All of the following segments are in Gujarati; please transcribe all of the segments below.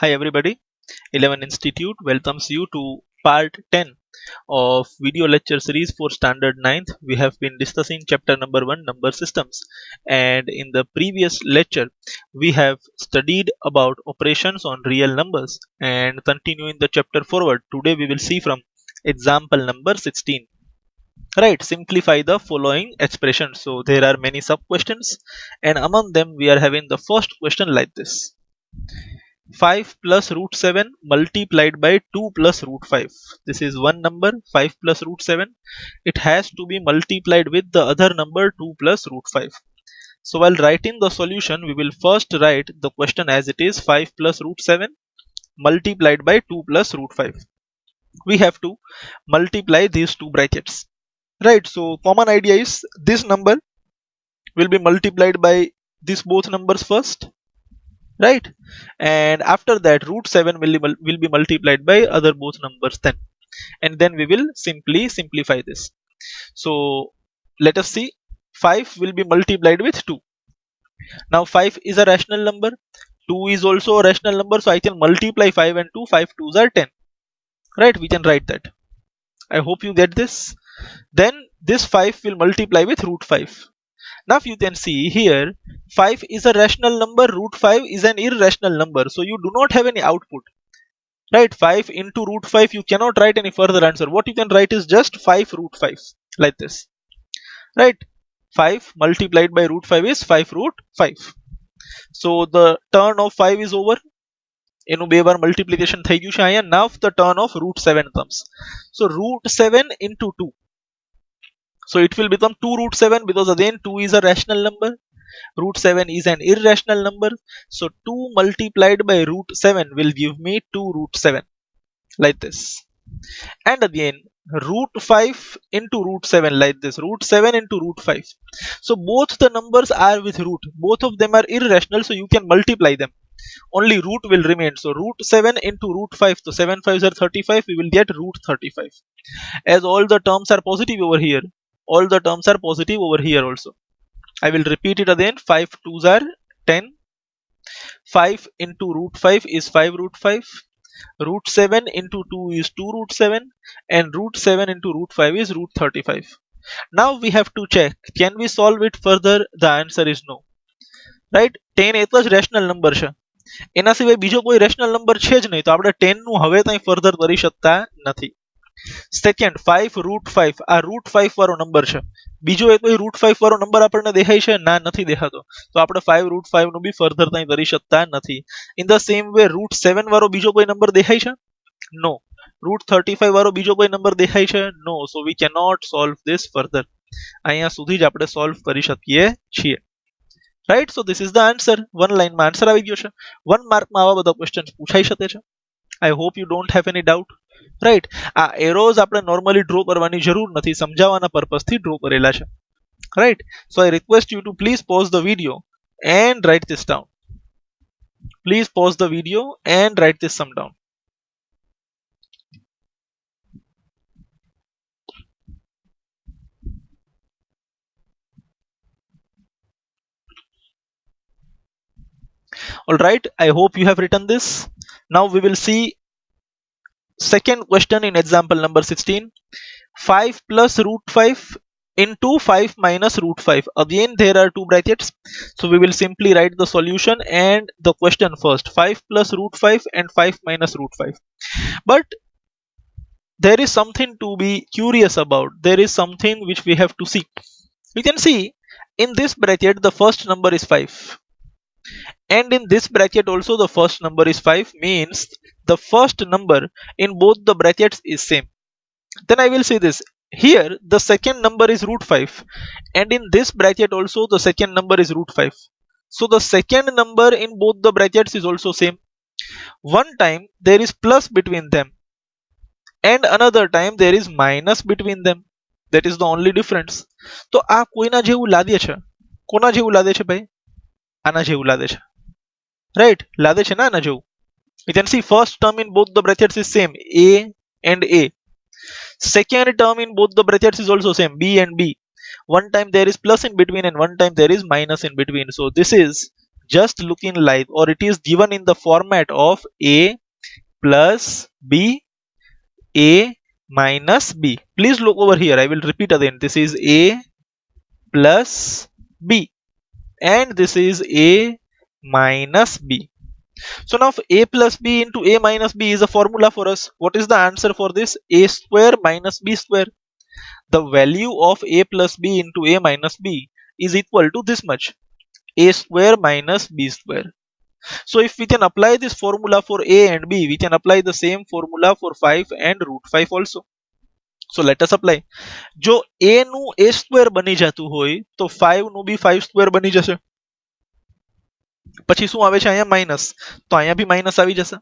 Hi everybody, 11 Institute welcomes you to part 10 of video lecture series for standard 9th. We have been discussing chapter number 1, number systems, and in the previous lecture we have studied about operations on real numbers, and continuing the chapter forward, today we will see from example number 16. Right, simplify the following expressions. So there are many sub questions, and among them we are having the first question like this: 5 plus root 7 multiplied by 2 plus root 5. This is one number, 5 plus root 7. It has to be multiplied with the other number, 2 plus root 5. So while writing the solution, we will first write the question as it is: 5 plus root 7 multiplied by 2 plus root 5. We have to multiply these two brackets. Right, so common idea is this number will be multiplied by these both numbers first, right, and after that root 7 will be multiplied by other both numbers then, and then we will simply simplify this. So let us see. 5 will be multiplied with 2. Now 5 is a rational number, 2 is also a rational number, so I can multiply 5 and 2. 5 2s are 10, right? We can write that. I hope you get this. Then this 5 will multiply with root 5. Now you can see here 5 is a rational number, root 5 is an irrational number, so you do not have any output, right? 5 into root 5, you cannot write any further answer. What you can write is just 5 root 5 like this, right? 5 multiplied by root 5 is 5 root 5. So the turn of 5 is over. એનું બે વાર multiplication થઈ ગયું છે અહીંયા. Now the turn of root 7 comes. So root 7 into 2. So it will become 2 root 7 because again 2 is a rational number. Root 7 is an irrational number. So 2 multiplied by root 7 will give me 2 root 7 like this. And again root 5 into root 7 like this. Root 7 into root 5. So both the numbers are with root. Both of them are irrational, so you can multiply them. Only root will remain. So root 7 into root 5. So 7 5s are 35. We will get root 35. As all the terms are positive over here, all the terms are positive over here also. I will repeat it again. 5 2s are 10. 5 into root 5 is 5 root 5. Root 7 into 2 is 2 root 7. And root 7 into root 5 is root 35. Now we have to check, can we solve it further? The answer is no. Right? 10 એક જ રેશનલ નંબર છે. એના સિવાય બીજો કોઈ રેશનલ નંબર છે જ નહીં, તો આપણે 10 નું હવે કંઈ ફર્ધર કરી શકતા નથી. સેકન્ડ 5 રૂટ 5 આ રૂટ 5 વાળો નંબર છે. બીજો એ કોઈ રૂટ 5 વાળો નંબર આપણને દેખાય છે? ના, નથી દેખાતો. તો આપણે 5 રૂટ 5 નું બી ફર્ધર કંઈ કરી શકતા નથી. In the same way root 7 વાળો બીજો કોઈ નંબર દેખાય છે? નો. રૂટ 35 વાળો બીજો કોઈ નંબર દેખાય છે? No. So we cannot solve this further. અહીંયા સુધી જ આપણે સોલ્વ કરી શકીએ છીએ. Right, so this is the answer. One લાઈનમાં આન્સર આવી ગયો છે. 1 માર્કમાં આવા બધા ક્વેશ્ચન્સ પૂછાઈ શકે છે. I hope you don't have any doubt. Right, આ એરોઝ આપણે નોર્મલી ડ્રો કરવાની જરૂર નથી, સમજાવવાના પર્પસથી ડ્રો કરેલા છે. Right, so I request you to please pause the video and write this down. Please pause the video and write this sum down. All right, I hope you have written this. Now we will see second question in example number 16. 5 plus root 5 into 5 minus root 5. Again there are two brackets, so we will simply write the solution and the question first. 5 plus root 5 and 5 minus root 5. But there is something to be curious about. There is something which we have to see. You can see in this bracket the first number is 5. And in this bracket also the first number is 5, means the first number in both the brackets is same. Then I will say this, here the second number is root 5, and in this bracket also the second number is root 5. So the second number in both the brackets is also same. One time there is plus between them, and another time there is minus between them. That is the only difference. તો આ કોઈના જેવું લાગે છે? કોના જેવું લાગે છે ભાઈ? આના જેવું લાગે છે. Right, લાગે છે ના આના જેવું? You can see first term in both the brackets is same, a and a. Second term in both the brackets is also same, b and b. One time there is plus in between and one time there is minus in between. So this is just looking like, or it is given in the format of a plus b, a minus b. Please look over here. I will repeat again. This is a plus b and this is a minus b. So now a plus b into a minus b is a formula for us. What is the answer for this? A square minus b square. The value of a plus b into a minus b is equal to this much, a square minus b square. So if we can apply this formula for a and b, we can apply the same formula for 5 and root 5 also. So let us apply. જો a નું a square બની જતું હોય તો 5 નું બી 5 square બની જશે. પછી શું આવે છે અહીંયા માઈનસ, તો અહીંયા બી માઈનસ આવી જશે.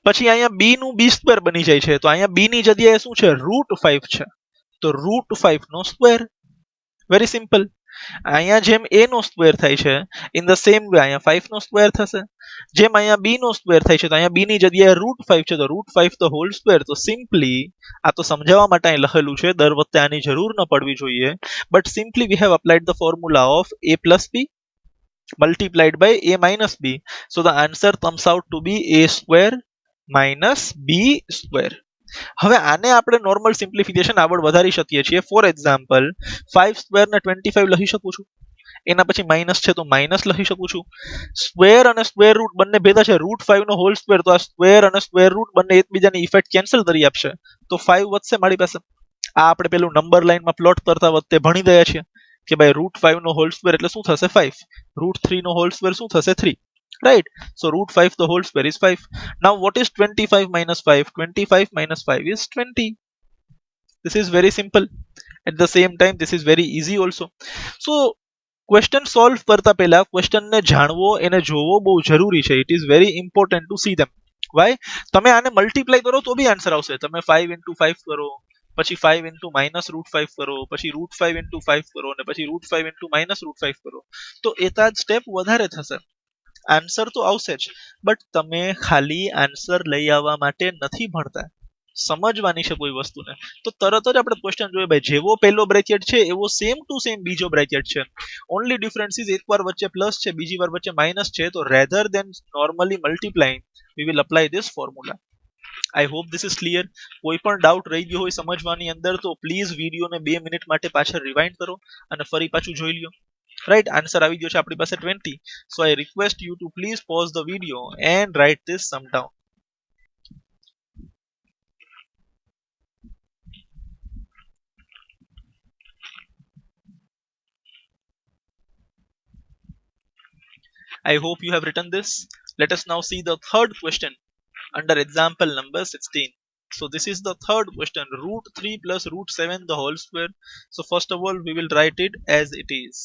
પછી અહીંયા b નું b square બની જાય છે તો અહીંયા b ની જગ્યાએ શું છે, √5 છે, તો √5 નો સ્ક્વેર. Very simple. અહીંયા જેમ a નો સ્ક્વેર થાય છે ઇન ધ સેમ વે અહીંયા 5 નો સ્ક્વેર થશે. જેમ અહીંયા b નો સ્ક્વેર થાય છે તો અહીંયા b ની જગ્યાએ √5 છે તો √5 ધ હોલ સ્ક્વેર. તો સિમ્પલી આ તો સમજાવવા માટે અહીં લખેલું છે, દર વખતે આની જરૂર ન પડવી જોઈએ, but simply we have applied the formula of a plus b multiplied by a minus b. So the answer comes out to be a square minus b square. હવે આને આપણે નોર્મલ સિમ્પ્લિફિકેશન આગળ વધારી શકીએ છીએ. ફોર એક્ઝામ્પલ 5 સ્ક્વેર ને 25 લખી શકું છું, એના પછી માઇનસ છે તો માઇનસ લખી શકું છું. સ્ક્વેર અને સ્ક્વેર રૂટ બંને ભેગા છે, √5 નો હોલ સ્ક્વેર, તો આ સ્ક્વેર અને સ્ક્વેર રૂટ બંને એકબીજાની ઇફેક્ટ કેન્સલ કરી આપશે તો 5 વધશે મારી પાસે. આ આપણે પેલું નંબર લાઈનમાં પ્લોટ કરતા વખતે ભણી ગયા છીએ કે ભાઈ √5 નો હોલ સ્ક્વેર એટલે શું થશે 5, √3 નો હોલ સ્ક્વેર શું થશે 3, right? So √5 the whole square is 5. Now what is 25 minus 5? 25 minus 5 is 20. This is very simple. At the same time this is very easy also. So question solve કરતા પહેલા question ને જાણવો, એને જોવો બહુ જરૂરી છે. It is very important to see them. Why? તમે આને મલ્ટીપ્લાય કરો તો બી આન્સર આવશે. તમે 5 into 5 કરો, પછી 5 into minus √5 કરો, પછી √5 into 5 કરો, અને પછી √5 into minus √5 કરો, તો એતા જ સ્ટેપ વધારે થશે. આન્સર તો આવશે જ, બટ તમે ખાલી આન્સર લઈ આવવા માટે નથી ભણતા, સમજવાની છે કોઈ વસ્તુને. તો તરત જ આપણે ક્વેશ્ચન જોઈએ, ભાઈ જેવો પહેલો બ્રેકેટ છે એવો સેમ ટુ સેમ બીજો બ્રેકેટ છે. ઓનલી ડિફરન્સ ઇઝ એકવાર વચ્ચે પ્લસ છે, બીજી વાર વચ્ચે માઇનસ છે. તો rather then normally multiplying we will apply this formula. I hope this is clear. કોઈ પણ ડાઉટ રહી ગયો હોય સમજવાની અંદર તો પ્લીઝ વિડીયોને 2 મિનિટ માટે પાછળ રિવાઇન્ડ કરો અને ફરી પાછું જોઈ લ્યો. Right, answer આવી ગયો છે આપણી પાસે 20. So I request you to please pause the video and write this sum down. I hope you have written this. Let us now see the third question under example number 16. So this is the third question, √3 plus √7 the whole square. So first of all we will write it as it is.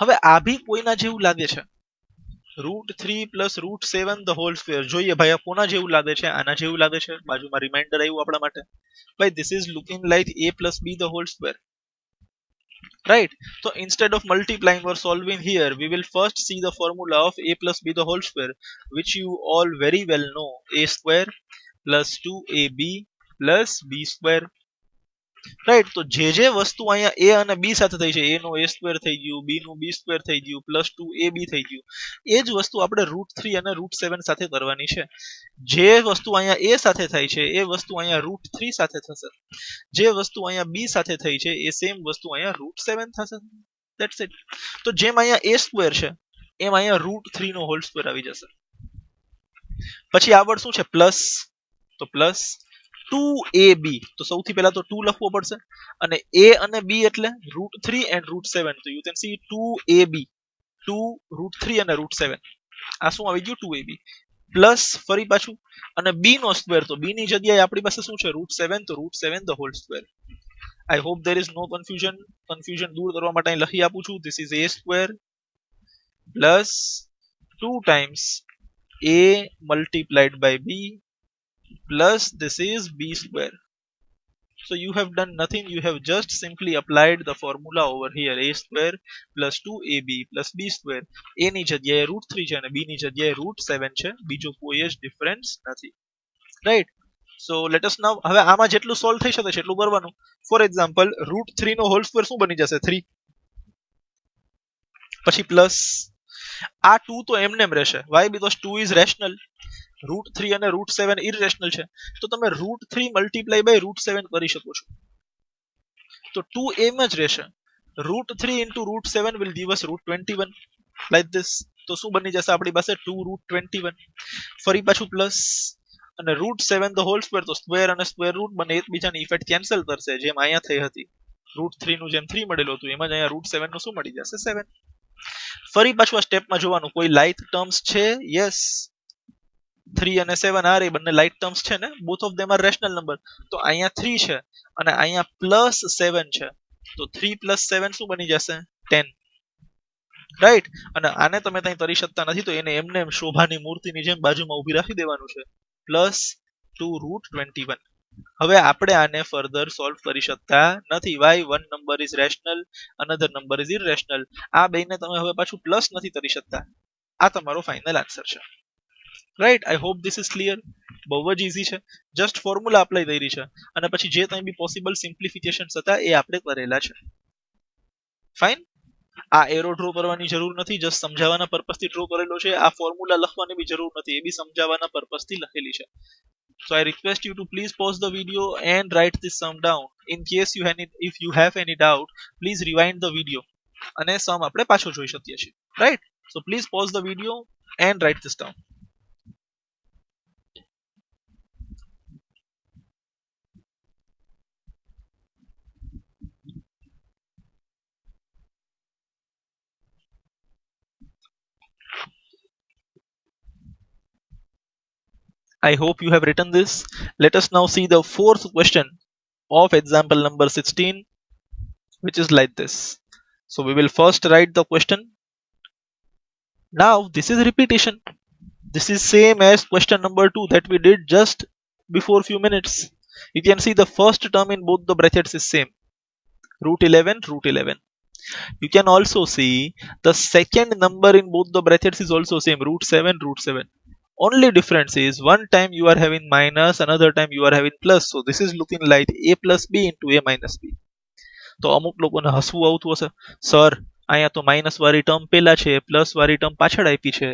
હવે આ ભી કોઈના જેવું લાગે છે, √3 plus √7 the whole square. જોઈએ ભાઈ આ કોના જેવું લાગે છે, આના જેવું લાગે છે. બાજુમાં રિમાઇન્ડર આવ્યું આપણા માટે, ભાઈ this is looking like a plus b the whole square, right? So instead of multiplying or solving here, we will first see the formula of a plus b the whole square, which you all very well know, a square plus 2ab plus b square. Right, તો જે જે વસ્તુ અહીંયા a અને b સાથે થઈ છે, a નો a સ્ક્વેર થઈ ગયું, b નું b સ્ક્વેર થઈ ગયું, પ્લસ 2ab થઈ ગયું, એ જ વસ્તુ આપણે √3 અને √7 સાથે કરવાની છે. જે વસ્તુ અહીંયા a સાથે થાય છે એ વસ્તુ અહીંયા √3 સાથે થશે, જે વસ્તુ અહીંયા b સાથે થઈ છે એ સેમ વસ્તુ અહીંયા √7 થશે. That's it. તો જેમ અહીંયા a સ્ક્વેર છે એમ અહીંયા √3 નો હોલ સ્ક્વેર આવી જશે. પછી આગળ શું છે, પ્લસ, તો પ્લસ 2ab, તો સૌથી પહેલા તો 2 લખવો પડશે, અને a અને b એટલે √3 and √7. તો you can see 2ab, 2 √3 અને √7, આ શું આવી ગયું 2ab, પ્લસ ફરી પાછું અને b નો સ્ક્વેર, તો b ની જગ્યાએ આપણી પાસે શું છે √7, તો √7 the whole square. I hope there is no confusion. Confusion દૂર કરવા માટે અહીં લખી આપું છું, this is a square plus 2 times a multiplied by b plus this is b square. So you have done nothing, you have just simply applied the formula over here, a square plus 2ab plus b square. a ની જગ્યાએ √3 છે અને b ની જગ્યાએ √7 છે, બીજો કોઈ જ ડિફરન્સ નથી. Right, so let us now, હવે આમાં જેટલું સોલ્વ થઈ શકે છે એટલું કરવાનું. ફોર એક્ઝામ્પલ √3 નો હોલ સ્ક્વેર શું બની જશે 3, પછી પ્લસ આ 2 તો એમને એમ રહેશે. Y because 2 is rational. √3 અને √7 ઇરરેશનલ છે, તો તમે √3 મલ્ટીપ્લાય બાય √7 કરી શકો છો. તો 2 એમ જ રહેશે. √3 into √7 will give us √21 like this. તો શું બની જશે આપણી પાસે 2√21. ફરી પાછું પ્લસ અને √7 the whole square, તો સ્ક્વેર અને સ્ક્વેર રૂટ બંને એકબીજાની ઇફેક્ટ કેન્સલ કરશે, જેમ અહીંયા થઈ હતી. √3 નું જેમ 3 મળેલું હતું એમ જ અહીંયા √7 નું શું મળી જશે 7. ફરી પાછું આ સ્ટેપમાં જોવાનું કોઈ લાઇટ ટર્મ્સ છે. યસ, 3 અને 7 આ રે બંને લાઇટ ટર્મ્સ છે ને, both of them are rational number. તો અહીંયા 3 છે અને અહીંયા +7 છે, તો 3 + 7 શું બની જશે 10. રાઈટ. અને આને તમે ત્યાં કરી શકતા નથી, તો એને એમને એમ શોભાની મૂર્તિની જેમ બાજુમાં ઊભી રાખી દેવાનું છે, +2√21. હવે આપણે આને ફર્ધર સોલ્વ કરી શકતા નથી. Why one number is rational, another number is irrational. આ બેને તમે હવે પાછું પ્લસ નથી કરી શકતા. આ તમારો ફાઇનલ આન્સર છે. Right. I hope this is clear. બહુ જ ઈઝી છે, જસ્ટ ફોર્મ્યુલા અપ્લાય થઈ રહી છે અને પછી જે કંઈ બી પોસિબલ સિમ્પ્લિફિકેશન્સ હતા એ આપણે કરેલા છે. ફાઇન. આ એરો ડ્રો કરવાની જરૂર નથી, જસ્ટ સમજાવવાના પર્પસથી ડ્રો કરેલો છે. આ ફોર્મ્યુલા લખવાની બી જરૂર નથી, એ બી સમજાવવાના પર્પસથી લખેલી છે. So I request you to please pause the video and write this sum down. In case if you have any doubt, please rewind the video અને sum આપણે પાછો જોઈ શકીએ છીએ. Right? So please pause the video and write this down. I hope you have written this. Let us now see the fourth question of example number 16, which is like this. So we will first write the question. Now this is repetition. This is same as question number 2 that we did just before few minutes. You can see the first term in both the brackets is same, √11 √11. You can also see the second number in both the brackets is also same, √7 √7. Only difference is one time you are having minus, another time you are having plus. So this is looking like a plus b into a minus b. તો અમુક લોકોને હસવું આવતું હશે, સર અહીંયા તો માઇનસ વાળી ટર્મ પેલા છે, પ્લસ વાળી ટર્મ પાછળ આપી છે.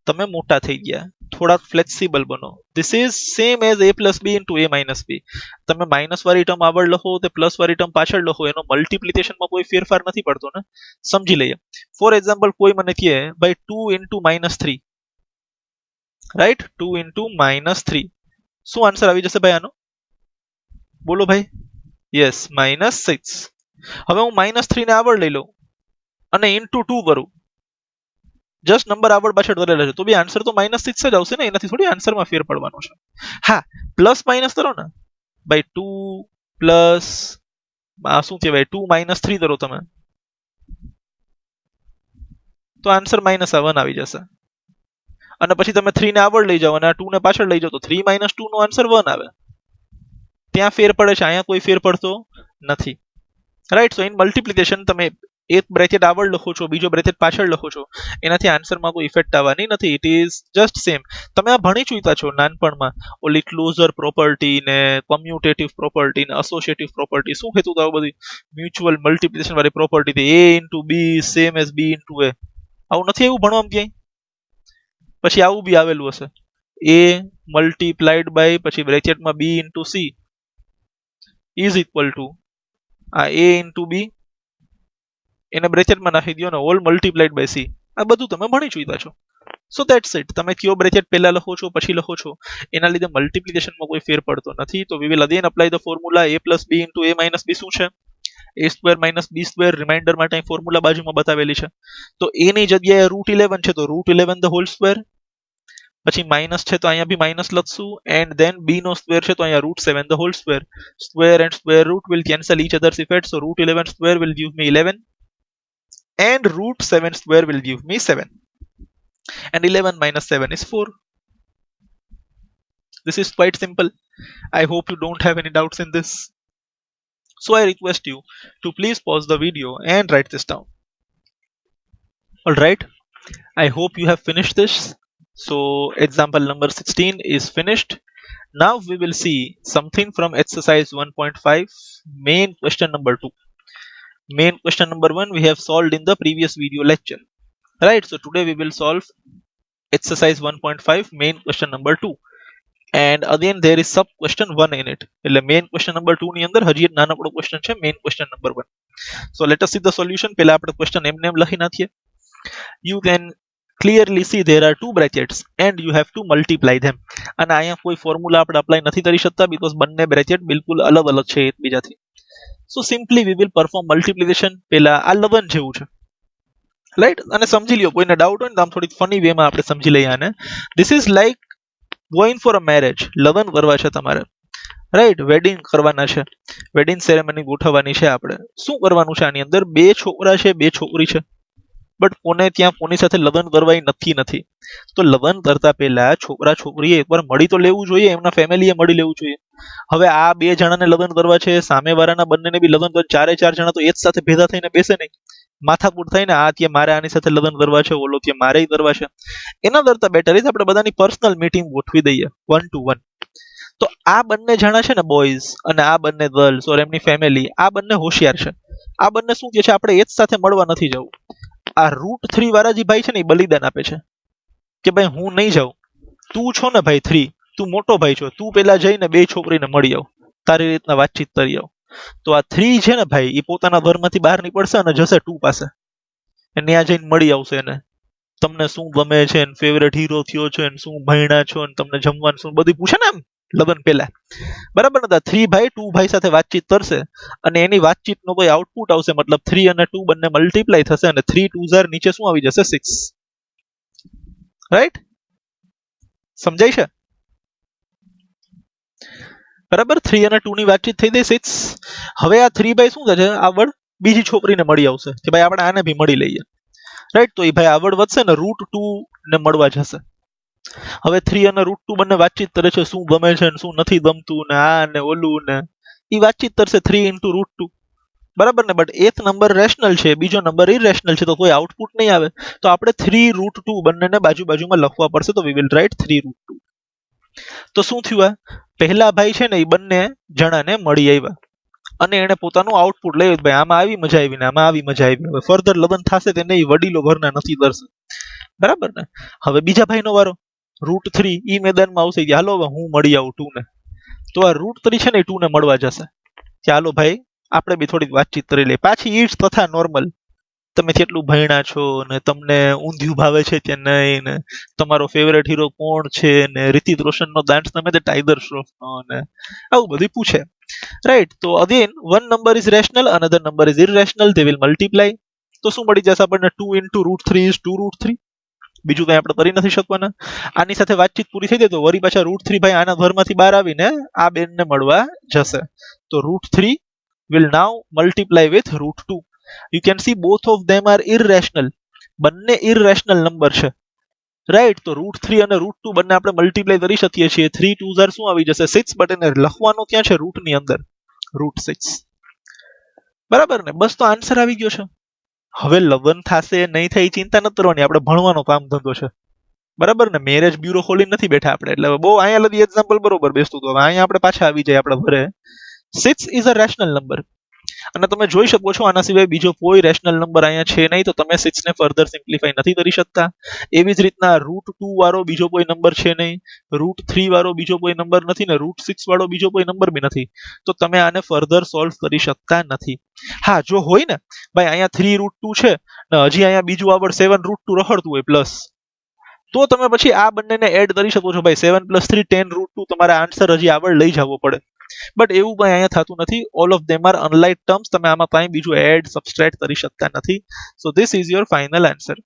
તમે મોટા થઈ ગયા, થોડાક ફ્લેક્સિબલ બનો. This is same as a plus b into a minus b. તમે માઇનસ વાળી ટર્મ આગળ લખો તે પ્લસ વાળી ટર્મ પાછળ લખો, એનો મલ્ટિપ્લિકેશનમાં કોઈ ફેરફાર નથી પડતો ને. સમજી લઈએ. ફોર એક્ઝામ્પલ કોઈ મને કહે ભાઈ 2 into -3, રાઈટ, 2 into -3, શું આન્સર આવી જશે ભાઈ આનો? બોલો ભાઈ. યસ, -6. હવે હું -3 ને આગળ લઈ લઉં અને ઇન્ટુ 2 કરું, જસ્ટ નંબર આગળ પાછળ કરેલા છે, તો બી આન્સર તો -6 જ આવશે ને, એનાથી થોડી આન્સરમાં ફેર પડવાનો છે. હા, પ્લસ માઇનસ કરો ને ભાઈ, 2 પ્લસ શું કહેવાય 2 -3 કરો તમે, તો આન્સર -1 આવી જશે. અને પછી તમે 3 ને આગળ લઈ જાઓ અને આ 2 ને પાછળ લઈ જાઓ, તો 3 - 2 નો આન્સર 1 આવે. ત્યાં ફેર પડે છે, અહીંયા કોઈ ફેર પડતો નથી. રાઈટ. સો ઇન મલ્ટિપ્લિકેશન તમે એક બ્રેકેટ આગળ લખો છો, બીજો બ્રેકેટ પાછળ લખો છો, એનાથી આન્સરમાં કોઈ ઇફેક્ટ આવવાની નથી. It is just same. તમે આ ભણી ચૂક્યા છો નાનપણમાં, ઓલી ક્લોઝર પ્રોપર્ટી ને કમ્યુટેટિવ પ્રોપર્ટી ને એસોસિએટિવ પ્રોપર્ટી, શું કહેતું હતું બધી મ્યુચ્યુઅલ મલ્ટિપ્લિકેશન વાળી property, a into b same as b into a. આવું નથી એવું ભણવામાં ક્યાંય? પછી આવું બી આવેલું હશે, a મલ્ટીપ્લાઈડ બાય પછી બ્રેકેટમાં b into c is equal two આ a into b, એને બ્રેકેટમાં નાખી દો ને ઓલ મલ્ટીપ્લાઈડ બાય c. આ બધું તમે ભણી ચૂક્યા છો. સો ધેટ્સ ઇટ. તમે કયો બ્રેકેટ પહેલા લખો છો પછી લખો છો, એના લીધે મલ્ટિપ્લિકેશનમાં કોઈ ફેર પડતો નથી. તો we will again apply the formula a plus b into a minus b. શું છે? a² - b². રિમાઇન્ડર માટે અહીં ફોર્મ્યુલા બાજુમાં બતાવેલી છે. તો a ની જગ્યાએ √11 છે, તો √11 ધ હોલ સ્ક્વેર. પછી માઇનસ છે તો અહીંયા બી માઇનસ લખશું, એન્ડ ધેન b નો સ્ક્વેર છે તો અહીંયા √7 the whole square. Square and square root will cancel each other's effect, so √11 square will give me 11 and √7 square will give me 7, and 11 minus 7 is 4. This is quite simple. I hope you don't have any doubts in this. So I request you to please pause the video and write this down. Alright, I hope you have finished this. So example number 16 is finished. Now we will see something from exercise 1.5, main question number 2. Main question number 1 we have solved in the previous video lecture. right? So today we will solve exercise 1.5 main question number 2, and again there is sub question 1 in it. એટલે main question number 2 ની અંદર હજી એક નાનકડો question છે main question number 1. So let us see the solution. પહેલા આપણે question એમને એમ લખી નાખીએ. You can clearly see there are two brackets and you have to multiply them. અને અહીંયા કોઈ ફોર્મ્યુલા આપણે અપ્લાય નથી કરી શકતા બીકોઝ બંને બ્રેકેટ બિલકુલ અલગ અલગ છે એકબીજાથી. So simply we will perform multiplication. પહેલા આ લવન જેવું છે, રાઈટ? અને સમજી લ્યો, કોઈને ડાઉટ હોય ને તો આમ થોડીક ફની વેમાં આપણે સમજી લઈએ આને. This is like going for a marriage. લવન કરવા છે તમારે, રાઈટ? વેડિંગ કરવાના છે, વેડિંગ સેરેમની ગોઠવવાની છે આપણે. શું કરવાનું છે આની અંદર? બે છોકરા છે, બે છોકરી છે, બટ કોને ત્યાં કોની સાથે લગ્ન કરવા એ નક્કી નથી. તો લગ્ન કરતા પહેલા છોકરા છોકરીએ એકવાર મળી તો લેવું જોઈએ, એમના ફેમિલીએ મળી લેવું જોઈએ. હવે આ બે જણાને લગ્ન કરવા છે, સામેવાળાના બંનેને બી લગ્ન કરવા, ચારે ચાર જણા તો એક સાથે ભેગા થઈને બેસે નહીં, માથાકૂટ થાય ને, આ ત્યાં મારે આની સાથે લગ્ન કરવા છે, ઓલો ત્યાં મારે કરવા છે. એના કરતા બેટર ઇઝ આપણે બધાની પર્સનલ મીટિંગ ગોઠવી દઈએ 1 to 1. તો આ બંને જણા છે ને બોયઝ, અને આ બંને ગર્લ્સ ઓર એમની ફેમિલી, આ બંને હોશિયાર છે. આ બંને શું કહે છે, આપણે એક સાથે મળવા નથી જવું. આ √3 વાળા જે ભાઈ છે ને એ બલિદાન આપે છે કે ભાઈ હું નહીં જાઉં, તું છો ને ભાઈ 3, તું મોટો ભાઈ છો, તું પેલા જઈને બે છોકરીને મળી આવ, તારી રીતના વાતચીત કરી આવ. તો આ 3 છે ને ભાઈ, એ પોતાના ઘરમાંથી બહાર નીકળશે અને જશે 2 પાસે, અને ત્યાં જઈને મળી આવશે એને. તમને શું ગમે છે, ફેવરેટ હીરો થયો છે, શું ભણ્યા છો, ને તમને જમવાનું શું, બધું પૂછે ને એમ લગ્ન પહેલા, બરાબર ને? 3 ભાઈ 2 ભાઈ સાથે વાતચીત કરશે અને એની વાતચીતનો કોઈ આઉટપુટ આવશે, મતલબ 3 અને 2 બંને મલ્ટીપ્લાય થશે અને 3 2 નીચે શું આવી જશે? 6, રાઈટ? સમજાય છે? બરાબર? 3 અને 2 ની વાતચીત થઈ ગઈ 6. હવે આ 3 ભાઈ શું થશે, આગળ બીજી છોકરીને મળી આવશે કે ભાઈ આપણે આને બી મળી લઈએ, રાઈટ? તો એ ભાઈ આગળ વધશે ને √2 ને મળવા જશે. હવે 3 અને √2 બંને વાતચીત કરે છે, શું ગમે છે ને શું નથી ગમતું, ને આ ને ઓલું, ને એ વાતચીત કરશે 3 into √2, બરાબર ને? બટ એક નંબર રેશનલ છે, બીજો નંબર ઇરેશનલ છે, તો કોઈ આઉટપુટ નહીં આવે. તો આપણે 3 √2 બંનેને બાજુ બાજુમાં લખવા પડશે. તો વી વિલ રાઇટ 3 √2. તો શું થયું? આ પહેલા ભાઈ છે ને એ બંને જણાને મળી આવ્યા અને એને પોતાનું આઉટપુટ લઈ, ભાઈ આમાં આવી મજા આવી ને આમાં આવી મજા આવી. હવે ફર્ધર લગ્ન થશે તેને એ વડીલો ઘરના નથી કરશે, બરાબર ને? હવે બીજા ભાઈનો વારો, √3 ઈ મેદાનમાં આવશે કે હાલો હવે હું મળી આવું 2 ને. તો આ √3 છે ને એ 2 ને મળવા જશે કે હાલો ભાઈ આપણે બી થોડીક વાતચીત કરી લઈએ. પાછી ઈજ તથા નોર્મલ, તમે કેટલું ભણ્યા છો ને તમને ઊંધિયું ભાવે છે કે નહીં, ને તમારો ફેવરેટ હીરો કોણ છે, ને રિતિક રોશનનો ડાન્સ તમે તે ટાઈગર શ્રોફનો, ને આવું બધું પૂછે, રાઈટ? તો again one number is rational, another number is irrational, they will multiply. તો શું મળી જશે આપણને? 2 into √3 is 2 √3. બીજું કઈ આપણે કરી નથી શકવાના. આની સાથે વાતચીત પૂરી થઈ જાય તો વળી પાછા √3 ભાઈ આના ઘરમાંથી બહાર આવીને આ બેનને મળવા જશે. તો √3 will now multiply with √2. You can see both of them are irrational. બંને irrational નંબર છે, રાઈટ? તો √3 અને √2 બંને આપણે મલ્ટીપ્લાય કરી શકીએ છીએ. 3 2 શું આવી જશે? 6. બટ એને લખવાનો ક્યાં છે? રૂટ ની અંદર, √6, બરાબર ને? બસ તો આન્સર આવી ગયો છે. હવે લગ્ન થશે નહીં થઈ ચિંતા નથી કરવાની, આપણે ભણવાનો કામ ધંધો છે, બરાબર ને? મેરેજ બ્યુરો ખોલીને નથી બેઠા આપણે, એટલે બહુ અહીંયા લગી એક્ઝામ્પલ બરોબર બેસતું હતું. હવે અહીંયા આપણે પાછા આવી જાય આપણા ઘરે. 6 ઇઝ અ રેશનલ નંબર, અને તમે જોઈ શકો છો આના સિવાય બીજો કોઈ રેશનલ નંબર અહીંયા છે નહીં, તો તમે 6 ને ફર્ધર સિમ્પ્લિફાઈ નથી કરી શકતા. એવી જ રીતના √2 વાળો બીજો કોઈ નંબર છે નહીં, √3 વાળો બીજો કોઈ નંબર નથી, ને √6 વાળો બીજો કોઈ નંબર બી નથી. તો તમે આને ફર્ધર સોલ્વ કરી શકતા નથી. હા, જો હોય ને ભાઈ અહીંયા 3 √2 છે ને હજી અહીંયા બીજું આગળ 7 √2 રખડતું હોય પ્લસ, તો તમે પછી આ બંનેને એડ કરી શકો છો. ભાઈ 7 + 3 10 √2, તમારે આન્સર હજી આગળ લઈ જવો પડે. બટ એવું કંઈ અહીંયા થતું નથી. All of them are unlike terms, તમે આમાં કંઈ બીજું એડ સબસ્ટ્રેક્ટ કરી શકતા નથી. So this is your final answer.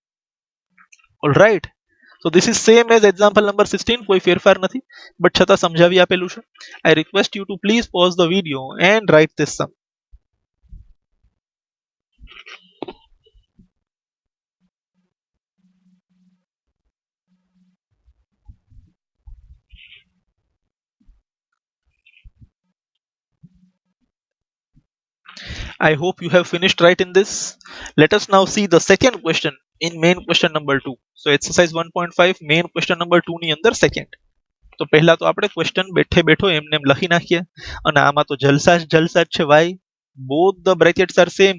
Alright? So this is same as example number 16, કોઈ ફેરફાર નથી, બટ છતાં સમજાવી આપેલું છે. I request you to please pause the video and write this sum. I hope you have finished writing this. Let us now see the second question in main question number 2. So exercise 1.5 main question number 2 ની અંદર second. તો પહેલા તો આપણે ક્વેશ્ચન બેઠે બેઠો એમને એમ લખી નાખીએ, અને આમાં તો જલસા જ છે ભાઈ. Both the brackets are same.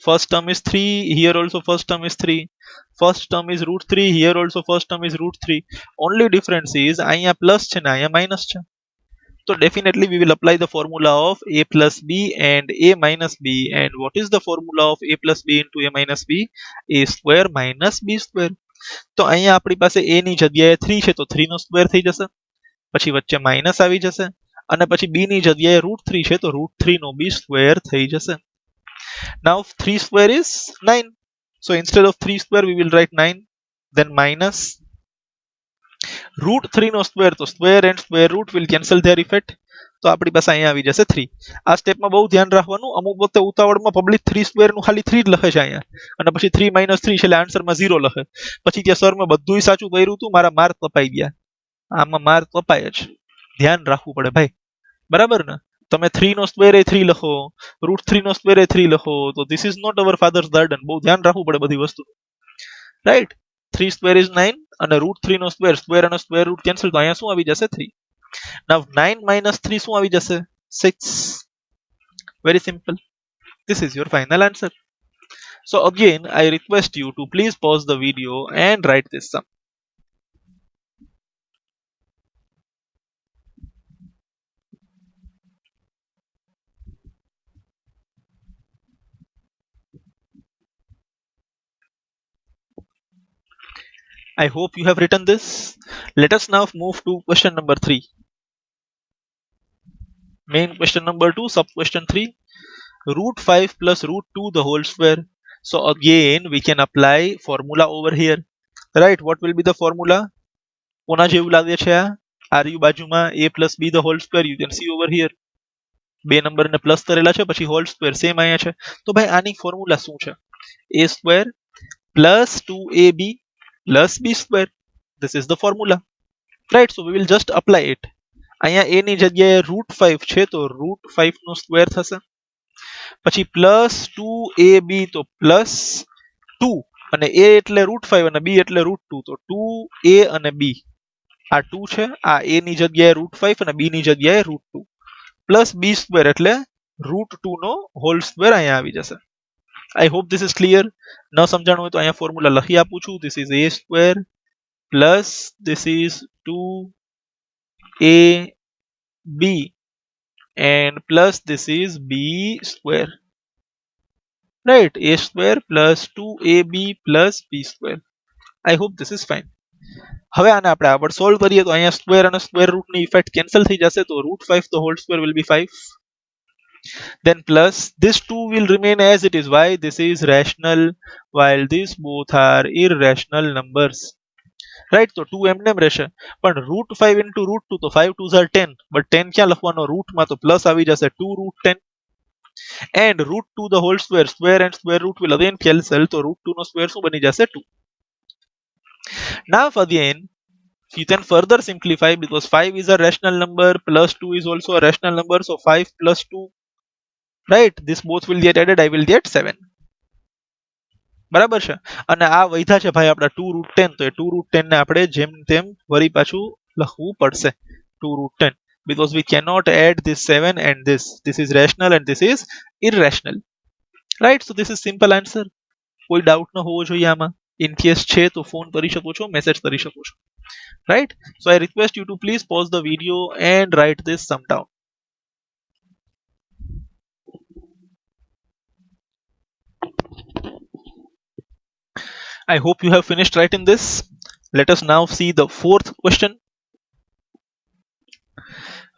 First term is 3, here also first term is 3. First term is root 3, here also first term is root 3. Only difference is અહીંયા plus છે ને અહીંયા minus છે. So definitely we will apply the formula of a plus b and a minus b. And what is the formula of a plus b into a minus b? A square minus b square. તો અહીંયા આપણી પાસે a ની જગ્યાએ 3 છે તો 3 નો સ્ક્વેર થઈ જશે, પછી વચ્ચે માઇનસ આવી જશે, અને પછી b ની જગ્યાએ રૂટ 3 છે તો રૂટ 3 નો b સ્ક્વેર થઈ જશે. Now 3 square is 9. So instead of 3 square we will write 9, then minus root 3 no square, તો square and square route will cancel their effect. તો આપણી પાસે અહીંયા આવી જશે 3. આ સ્ટેપમાં બહુ ધ્યાન રાખવાનું, અમુક વખતે ઉતાવળમાં પબ્લિક 3 સ્ક્વેર નું ખાલી 3 જ લખે છે અહીંયા, અને પછી 3 - 3 એટલે આન્સરમાં 0 લખે, પછી ત્યાં સર મેં બધુંય સાચું કર્યું હતું, મારા માર્ક કપાઈ ગયા. આમાં માર્ક કપાય જ, ધ્યાન રાખવું પડે ભાઈ, બરાબર ને? તમે 3 નો સ્ક્વેર એ 3 લખો, રૂટ 3 નો સ્ક્વેર એ 3 લખો, તો this is not our father's garden. બહુ ધ્યાન રાખવું પડે બધી વસ્તુ, રાઈટ? 3 square is 9 અને રૂટ 3 નો સ્ક્વેર, સ્ક્વેર અને સ્ક્વેર રૂટ કેન્સલ, તો અહીંયા શું આવી જશે 3. Now 9 minus 3 શું આવી જશે? 6. Very simple. This is your final answer. So again I request you to please pause the video and write this sum. I hope you have written this. Let us now move to question number 3. Main question number 2, sub question 3. Root 5 plus root 2 the whole square. So again we can apply formula over here. Right, what will be the formula? કોના જેવું લાગે છે આ? RU બાજુમાં a plus b the whole square, you can see over here. બે નંબરને પ્લસ કરેલા છે, પછી હોલ સ્ક્વેર સેમ અહીંયા છે. તો ભાઈ આની ફોર્મ્યુલા શું છે? a square plus 2ab plus b square. This is the formula, right? So we will just apply it. અહીંયા a ની જગ્યાએ root 5 છે તો root 5 નો સ્ક્વેર થશે, પછી plus 2ab તો plus 2, અને a એટલે root 5 અને b એટલે root 2, તો 2a અને b, આ 2 છે, આ a ની જગ્યાએ root 5 અને b ની જગ્યાએ root 2, plus b square એટલે root 2 નો whole square અહીંયા આવી જશે. I hope this is clear. ન સમજાણું હોય તો અહીંયા ફોર્મ્યુલા લખી આપું છું. This is a square plus this is 2ab and plus this is b square, right? A square plus 2ab plus b square. I hope this is fine. હવે આને આપણે આગળ સોલ્વ કરીએ તો અહીંયા સ્ક્વેર અને સ્ક્વેર રૂટ ની ઇફેક્ટ કેન્સલ થઈ જશે, તો root 5 the whole square will be 5. Then plus this 2 will remain as it is. Why? This is rational while these both are irrational numbers, right? તો 2 એમને એમ રહેશે, પણ root 5 into root 2, તો 5 2s are 10, but 10 ક્યાં લખવાનો? રૂટ માં, તો પ્લસ આવી જશે 2 root 10. And root 2 the whole square, square and square root will again cancel, તો root 2 નો સ્ક્વેર શું બની જશે? 2. Now again you can further simplify, because 5 is a rational number, plus 2 is also a rational number, so 5 plus 2, right? This both will get added, I will get 7. બરાબર છે? અને આ વૈધા છે ભાઈ આપડા 2 root 10, તો એ 2 root 10 ને આપણે જેમ તેમ વળી પાછું લખવું પડશે, 2 root 10, because we cannot add this 7 and this. This is rational and this is irrational, right? So this is simple answer. કોઈ ડાઉટ ન હોવો જોઈએ આમાં. In case છે તો ફોન કરી શકો છો, મેસેજ કરી શકો છો, right? So I request you to please pause the video and write this sum down. I hope you have finished writing this. Let us now see the fourth question.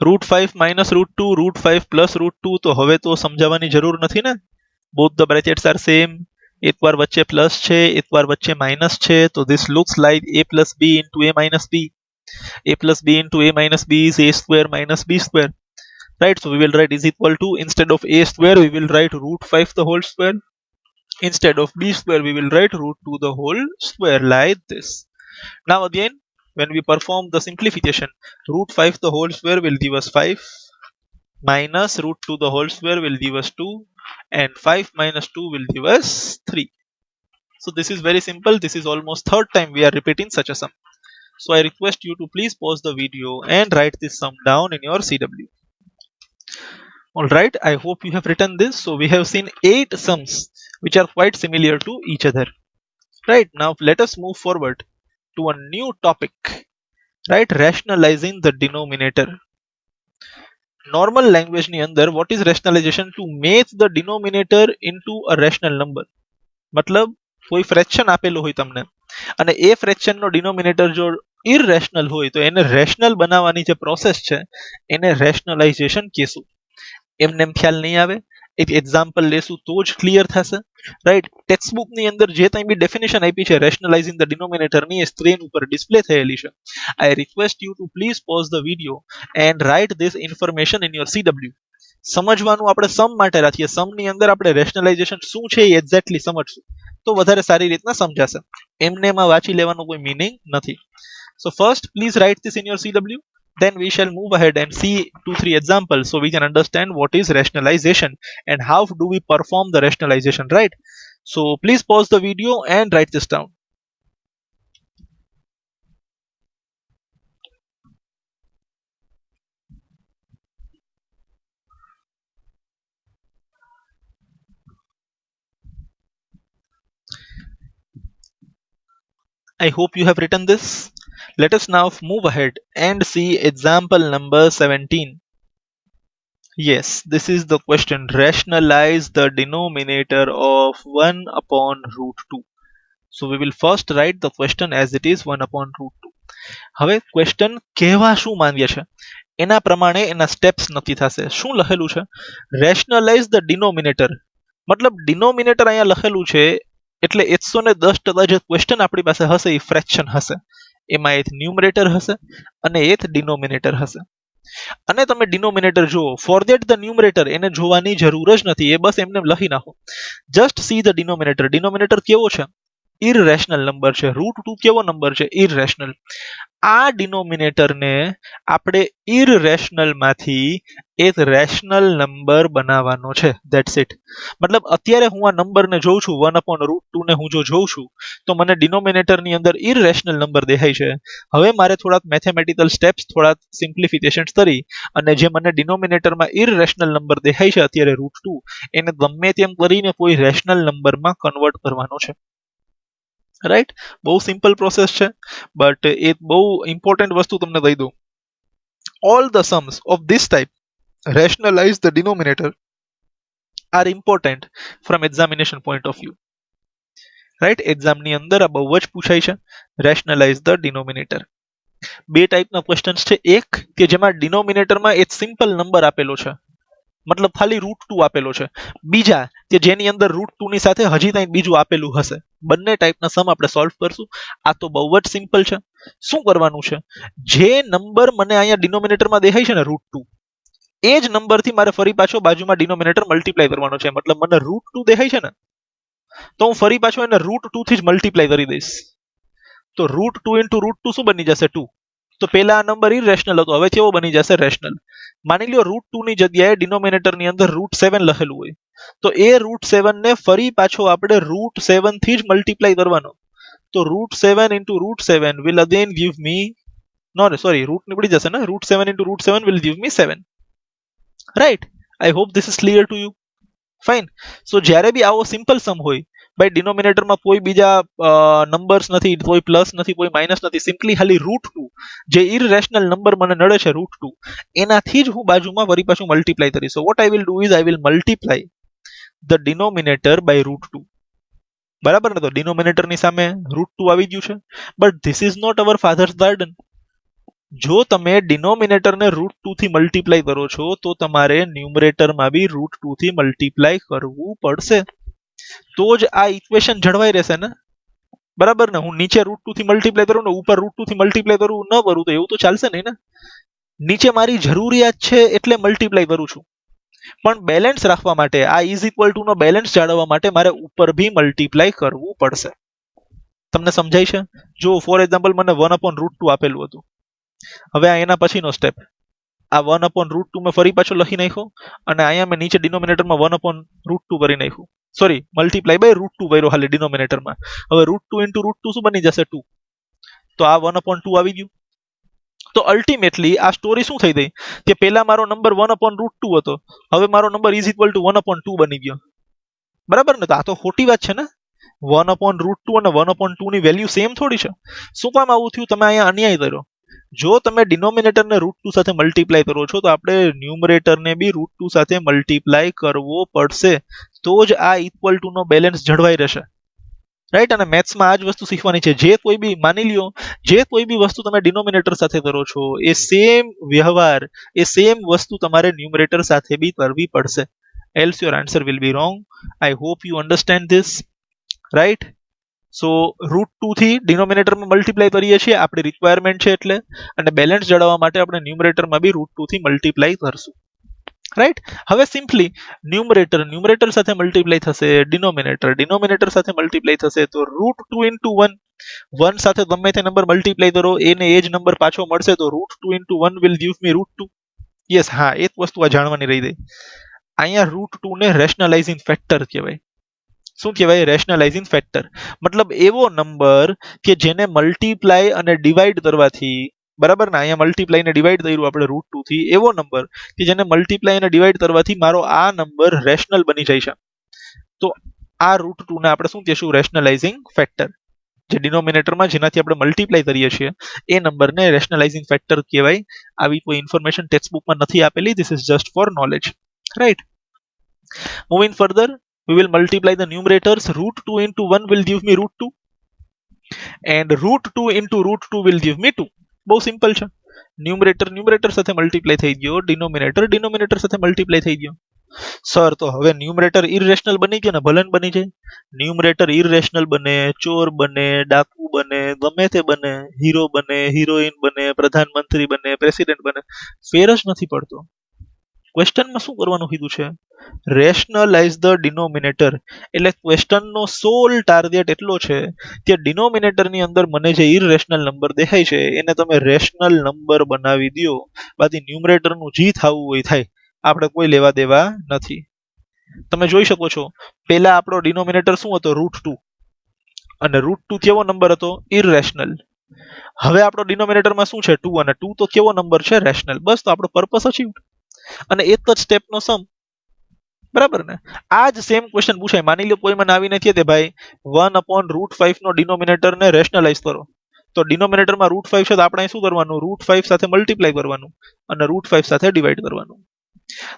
Root 5 minus root 2, root 5 plus root 2, તો હવે તો સમજાવવાની જરૂર નથી ને? Both the brackets are same. એક વાર વચ્ચે પ્લસ છે, એક વાર વચ્ચે માઇનસ છે, તો this looks like a plus b into a minus b. A plus b into a minus b is a square minus b square, right? So we will write is equal to, instead of a square we will write root 5 the whole square, instead of b square we will write root 2 the whole square, like this. Now again when we perform the simplification, root 5 the whole square will give us 5, minus root 2 the whole square will give us 2, and 5 minus 2 will give us 3. So this is very simple. This is almost third time we are repeating such a sum. So I request you to please pause the video and write this sum down in your CW. Alright, I hope you have written this. So we have seen 8 sums which are quite similar to each other. Right, now let us move forward to a new topic, right? Rationalizing the denominator. Normal language ની અંદર what is rationalization? To make the denominator into a rational number. મતલબ કોઈ ફ્રેક્શન આપેલું હોય તમને અને એ ફ્રેક્શન નો ડિનોમિનેટર જો ઇરરેશનલ હોય તો એને રેશનલ બનાવવાની જે પ્રોસેસ છે એને રેશનલાઇઝેશન કહેશું. એમને એમ ખ્યાલ નહીં આવે, એક એક્ઝામ્પલ લેશું તો જ ક્લિયર થશે. રાઈટ, ટેક્સ્ટબુક ની અંદર જે કંઈ બી ડેફિનેશન આપી છે રેશનલાઇઝિંગ ધ ડિનોમિનેટર ની એ સ્ક્રીન ઉપર ડિસ્પ્લે થયેલી છે. I request you to please pause the video and write this information in your CW. સમજવાનું આપણે સમ માટે રાખીએ, સમ ની અંદર આપણે રેશનલાઇઝેશન શું છે એ એક્ઝેક્ટલી સમજશું તો વધારે સારી રીતના સમજાશે. એમને એમાં વાંચી લેવાનું કોઈ મીનિંગ નથી. So first please write this in your CW, then we shall move ahead and see 2-3 examples so we can understand what is rationalization and how do we perform the rationalization, right? So please pause the video and write this down. I hope you have written this. Let us now move ahead and see example number 17. Yes, this is the question. Rationalize the denominator of 1 upon root 2. So we will first write the question as it is 1 upon root 2. હવે ક્વેશ્ચન કહેવા શું માંગે છે એના પ્રમાણે એના સ્ટેપ્સ નક્કી થશે. શું લખેલું છે? રેશનલાઇઝ ધ ડિનોમિનેટર, મતલબ ડિનોમિનેટર અહીંયા લખેલું છે એટલે 110% જે ક્વેશ્ચન આપણી પાસે હશે એ ફ્રેક્શન હશે. એમાં એક ન્યુમરેટર હશે અને એક ડિનોમિનેટર હશે. અને તમે ડિનોમિનેટર જુઓ, ફોરગેટ ધ ન્યુમરેટર, એને જોવાની જરૂર જ નથી, એ બસ એમને લખી નાખો. Just see the denominator. Denominator કેવો છે? ઇરરેશનલ નંબર છે. રૂટ 2 કેવો નંબર છે? ઇરરેશનલ. આ ડિનોમિનેટરને આપણે ઇરરેશનલ માંથી એક રેશનલ નંબર બનાવવાનો છે. That's it. મતલબ અત્યારે હું આ નંબરને જોઉં છું 1 upon root 2 ને હું જો જોઉં છું તો મને ડિનોમિનેટરની અંદર ઇરરેશનલ નંબર દેખાય છે. હવે મારે થોડાક મેથેમેટિકલ સ્ટેપ્સ, થોડાક સિમ્પ્લિફિકેશન્સ કરી અને જે મને ડિનોમિનેટરમાં ઇરરેશનલ નંબર દેખાય છે અત્યારે રૂટ 2, એને ગમે તેમ કરીને કોઈ રેશનલ નંબરમાં કન્વર્ટ કરવાનો છે. રાઈટ, બહુ સિમ્પલ પ્રોસેસ છે બટ એક બહુ ઇમ્પોર્ટન્ટ વસ્તુ તમને દઈ દઉં. All the Sam's of this type rationalize the denominator are important from examination point of view. Right, એક્ઝામની અંદર આ બહુ જ પૂછાય છે. રેશનલાઇઝ ધ ડિનોમિનેટર. બે ટાઈપના ક્વેશ્ચન્સ છે. એક કે જેમાં ડિનોમિનેટરમાં એક સિમ્પલ નંબર આપેલો છે, મતલબ ખાલી રૂટ 2 આપેલો છે. બીજા કે જેની અંદર રૂટ 2 ની સાથે હજી કંઈક બીજું આપેલું હશે. બંને ટાઈપના સમ આપણે સોલ્વ કરશું. આ તો બહુ જ સિમ્પલ છે. શું કરવાનું છે? જે નંબર મને અહીંયા ડિનોમિનેટરમાં દેખાય છે ને રૂટ 2, એ જ નંબરથી મારે ફરી પાછો બાજુમાં ડિનોમિનેટર મલ્ટીપ્લાય કરવાનો છે. મતલબ મને રૂટ 2 દેખાય છે ને, તો હું ફરી પાછો એને રૂટ 2 થી જ મલ્ટીપ્લાય કરી દઈશ. તો રૂટ 2 ઇન્ટુ રૂટ 2 શું બની જશે? 2. તો પેલા આ નંબર ઇરરેશનલ હતો, હવે કેવો બની જશે? રેશનલ. માની લ્યો રૂટ 2 ની જગ્યાએ ડિનોમિનેટરની અંદર રૂટ 7 લખેલું હોય, તો એ રૂટ 7 ને ફરી પાછો આપણે રૂટ 7 થી જ મલ્ટીપ્લાય કરવાનો. તો root 7 into root 7 will again give me, no sorry, root નીકળી જશે ને, root 7 into root 7 will give me 7. Right, I hope this is clear to you. Fine. So જ્યારે બી આવો સિમ્પલ સમ હોય, ભાઈ ડિનોમિનેટરમાં કોઈ બીજા નંબર્સ નથી, કોઈ પ્લસ નથી, કોઈ માઇનસ નથી, સિમ્પલી ખાલી રૂટ 2 જે ઇરરેશનલ નંબર મને નડે છે રૂટ 2, એનાથી જ હું બાજુમાં વળી પાછું મલ્ટીપ્લાય કરીશ. So what I will do is I will multiply the denominator by root 2. બરાબર ને? તો ડિનોમિનેટરની સામે રૂટ 2 આવી ગયું છે. But this is not our father's garden. જો તમે ડિનોમિનેટરને રૂટ 2 થી મલ્ટીપ્લાય કરો છો તો તમારે ન્યુમરેટરમાં બી રૂટ 2 થી મલ્ટીપ્લાય કરવું પડશે, તો જ આ ઇક્વેશન જળવાઈ રહેશે ને. બરાબર ને? હું નીચે રૂટ 2 થી મલ્ટીપ્લાય કરું ને ઉપર રૂટ 2 થી મલ્ટીપ્લાય કરું ન કરું તો એવું તો ચાલશે નહીં ને. નીચે મારી જરૂરિયાત છે એટલે મલ્ટીપ્લાય કરું છું, પણ બેલેન્સ રાખવા માટે, આ ઇઝ ઇક્વલ ટુ નો બેલેન્સ જાળવવા માટે મારે ઉપર ભી મલ્ટીપ્લાય કરવું પડશે. તમને સમજાય છે? જો ફોર એક્ઝામ્પલ મને 1 upon રૂટ 2 આપેલું હતું. હવે આ એના પછીનો સ્ટેપ, આ 1 upon રૂટ 2 મેં ફરી પાછો લખી નાખ્યો અને અહીંયા મેં નીચે ડિનોમિનેટરમાં 1 upon રૂટ 2 કરી નાખ્યું. સોરી, મલ્ટીપ્લાય બાય રૂટ 2 કર્યો ખાલી ડિનોમિનેટરમાં. હવે રૂટ 2 ઇન્ટુ રૂટ 2 શું બની જશે? 2. તો આ 1 upon 2 આવી ગયું. તો અલ્ટિમેટલી આ સ્ટોરી શું થઈ ગઈ કે પેલા મારો નંબર 1 upon રૂટ 2 હતો, હવે મારો number is equal two 1 upon 2 બની ગયો. બરાબર ને? તો આ તો ખોટી વાત છે ને. 1/√2 અને 1/2 ની વેલ્યુ સેમ થોડી છે. શું કામ આવું થયું? તમે અહીંયા અન્યાય કર્યો. જો તમે ડિનોમિનેટરને √2 સાથે મલ્ટીપ્લાય કરો છો તો આપણે ન્યુમરેટરને બી √2 સાથે મલ્ટીપ્લાય કરવો પડશે, તો જ આ ઇક્વલ ટુ નો બેલેન્સ જળવાઈ રહેશે. રાઈટ? અને મેથ્સમાં આ જ વસ્તુ શીખવાની છે. જે કોઈ બી માની લ્યો, જે કોઈ બી વસ્તુ તમે ડિનોમિનેટર સાથે કરો છો એ સેમ વ્યવહાર, એ સેમ વસ્તુ તમારે ન્યુમરેટર સાથે બી કરવી પડશે. else your answer will be wrong. I hope you understand this. Right? So √2 થી ડિનોમિનેટરમાં મલ્ટીપ્લાય કરીએ છીએ, આપણી રિક્વાયરમેન્ટ છે એટલે, અને બેલેન્સ જાળવવા માટે આપણે ન્યુમરેટરમાં બી √2 થી મલ્ટીપ્લાય કરશું. રાઈટ? હવે સિમ્પલી ન્યુમરેટર સાથે મલ્ટીપ્લાય થશે, ડિનોમિનેટર સાથે મલ્ટીપ્લાય થશે, તો √2 ઇન્ટુ 1, 1 સાથે ગમે તે નંબર મલ્ટીપ્લાય કરો એને એ જ નંબર પાછો મળશે, તો √2 into 1 will give me √2. Yes, હા, એક વસ્તુ આ જાણવાની રહી ગઈ. અહીંયા √2 ને રેશનલાઇઝિંગ ફેક્ટર કહેવાય. શું કહેવાય? રેશનલાઇઝિંગ ફેક્ટર. મતલબ એવો નંબર કે જેને મલ્ટીપ્લાય અને ડિવાઈડ કરવાથી, બરાબર ને, અહીંયા મલ્ટીપ્લાય ને ડિવાઈડ કર્યું આપણે √2 થી, એવો નંબર કે જેને મલ્ટીપ્લાય અને ડિવાઈડ કરવાથી મારો આ નંબર રેશનલ બની જાય છે, તો આ √2 ને આપણે શું કહેશું? રેશનલાઇઝિંગ ફેક્ટર. જે ડિનોમિનેટરમાં જેનાથી આપણે મલ્ટીપ્લાય કરીએ છીએ એ નંબરને રેશનલાઇઝિંગ ફેક્ટર કહેવાય. આવી કોઈ ઇન્ફોર્મેશન ટેક્સ્ટ બુકમાં નથી આપેલી. This is just four knowledge. Right? Moving further, we will multiply the numerators. √2 into 1 will give me √2 and √2 into √2 will give me 2. બહુ સિમ્પલ છે. ન્યુમરેટર સાથે મલ્ટીપ્લાય થઈ ગયો, ડિનોમિનેટર સાથે મલ્ટીપ્લાય થઈ ગયો. સર, તો હવે ન્યુમરેટર ઇરરેશનલ બની ગયો ને? ભલે બની જાય. ન્યુમરેટર ઇરરેશનલ બને, ચોર બને, ડાકુ બને, ગમે તે બને, હીરો બને, હિરોઈન બને, પ્રધાનમંત્રી બને, પ્રેસિડેન્ટ બને, ફેર જ નથી પડતો. ક્વેશ્ચનમાં શું કરવાનું કીધું છે? રેશનલાઇઝ ધ ડિનોમિનેટર. એટલે ક્વેશ્ચનનો સોલ ટાર્ગેટ એટલો છે કે ડિનોમિનેટરની અંદર મને જે ઇરરેશનલ નંબર દેખાય છે એને તમે રેશનલ નંબર બનાવી દો, બાકી ન્યુમરેટરનું જે થવું હોય થાય, આપણે કોઈ લેવા દેવા નથી. તમે જોઈ શકો છો, પહેલા આપણો ડિનોમિનેટર શું હતો? √2. અને √2 કેવો નંબર હતો? ઇરરેશનલ. હવે આપણો ડિનોમિનેટરમાં શું છે? 2. અને 2 તો કેવો નંબર છે? રેશનલ. બસ, તો આપણો પર્પસ અચીવ્ડ. અને એક જ સ્ટેપનો સમ. બરાબર ને? આ જ સેમ ક્વેશ્ચન પૂછાય. માની લો કોઈ મને આવીને કહે ભાઈ 1/√5 નો ડિનોમિનેટર ને રેશનલાઇઝ કરો, તો ડિનોમિનેટરમાં √5 છે તો આપણે શું કરવાનું? √5 સાથે મલ્ટીપ્લાય કરવાનું અને √5 સાથે ડિવાઈડ કરવાનું.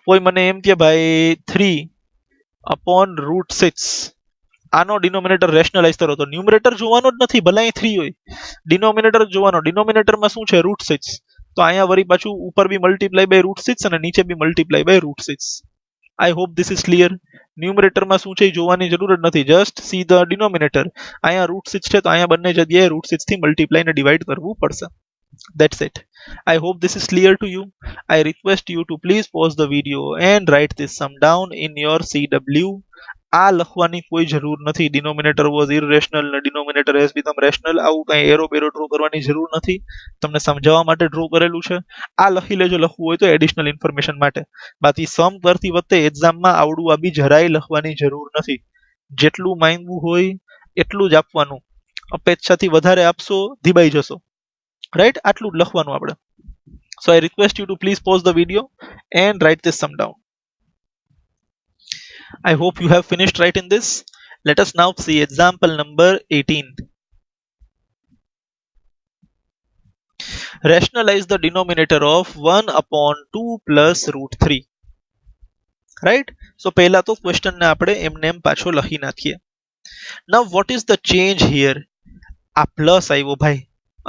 કોઈ મને એમ કે ભાઈ 3/√6 આનો ડિનોમિનેટર રેશનલાઇઝ કરો, તો ન્યુમરેટર જોવાનો જ નથી, ભલે અહીં 3 હોય, ડિનોમિનેટર જ જોવાનો. ડિનોમિનેટરમાં શું છે? √6. તો અહીંયા વળી પાછું ઉપર બી મલ્ટીપ્લાય બાય √6 અને નીચે બી multiply by √6. I hope this is clear. ન્યુમરેટરમાં શું છે જોવાની જરૂર જ નથી, જસ્ટ સી ધ ડિનોમિનેટર. અહીંયા √6 છે તો અહીંયા બંને જગ્યાએ √6 થી મલ્ટીપ્લાય ને ડિવાઈડ કરવું પડશે. That's it. I hope this is clear to you. I request you to please pause the video and write this sum down in your CW. આ લખવાની કોઈ જરૂર નથી. ડિનોમિનેટર વોઝ ઇરરેશનલ ને ડિનોમિનેટર હેઝ બીકમ રેશનલ, આવું કઈ એરો બેરો ડ્રો કરવાની જરૂર નથી. તમને સમજાવવા માટે ડ્રો કરેલું છે. આ લખી લેજો લખવું હોય તો એડિશનલ ઇન્ફોર્મેશન માટે. બાકી સમ કરતી વખતે એક્ઝામમાં આવડું આ બી જરાય લખવાની જરૂર નથી. જેટલું માંગ્યું હોય એટલું જ આપવાનું. અપેક્ષાથી વધારે આપશો ધીબાઈ જશો. રાઈટ? આટલું જ લખવાનું આપણે. So I request you to please pause the video and write this sum down. I hope you have finished writing this. Let us now see example number 18. Rationalize the denominator of 1/2 plus √3. Right? So પહેલા તો ક્વેશ્ચન ને આપણે એમને એમ પાછો લખી નાખીએ. Now what is the change here? આ પ્લસ આવ્યો ભાઈ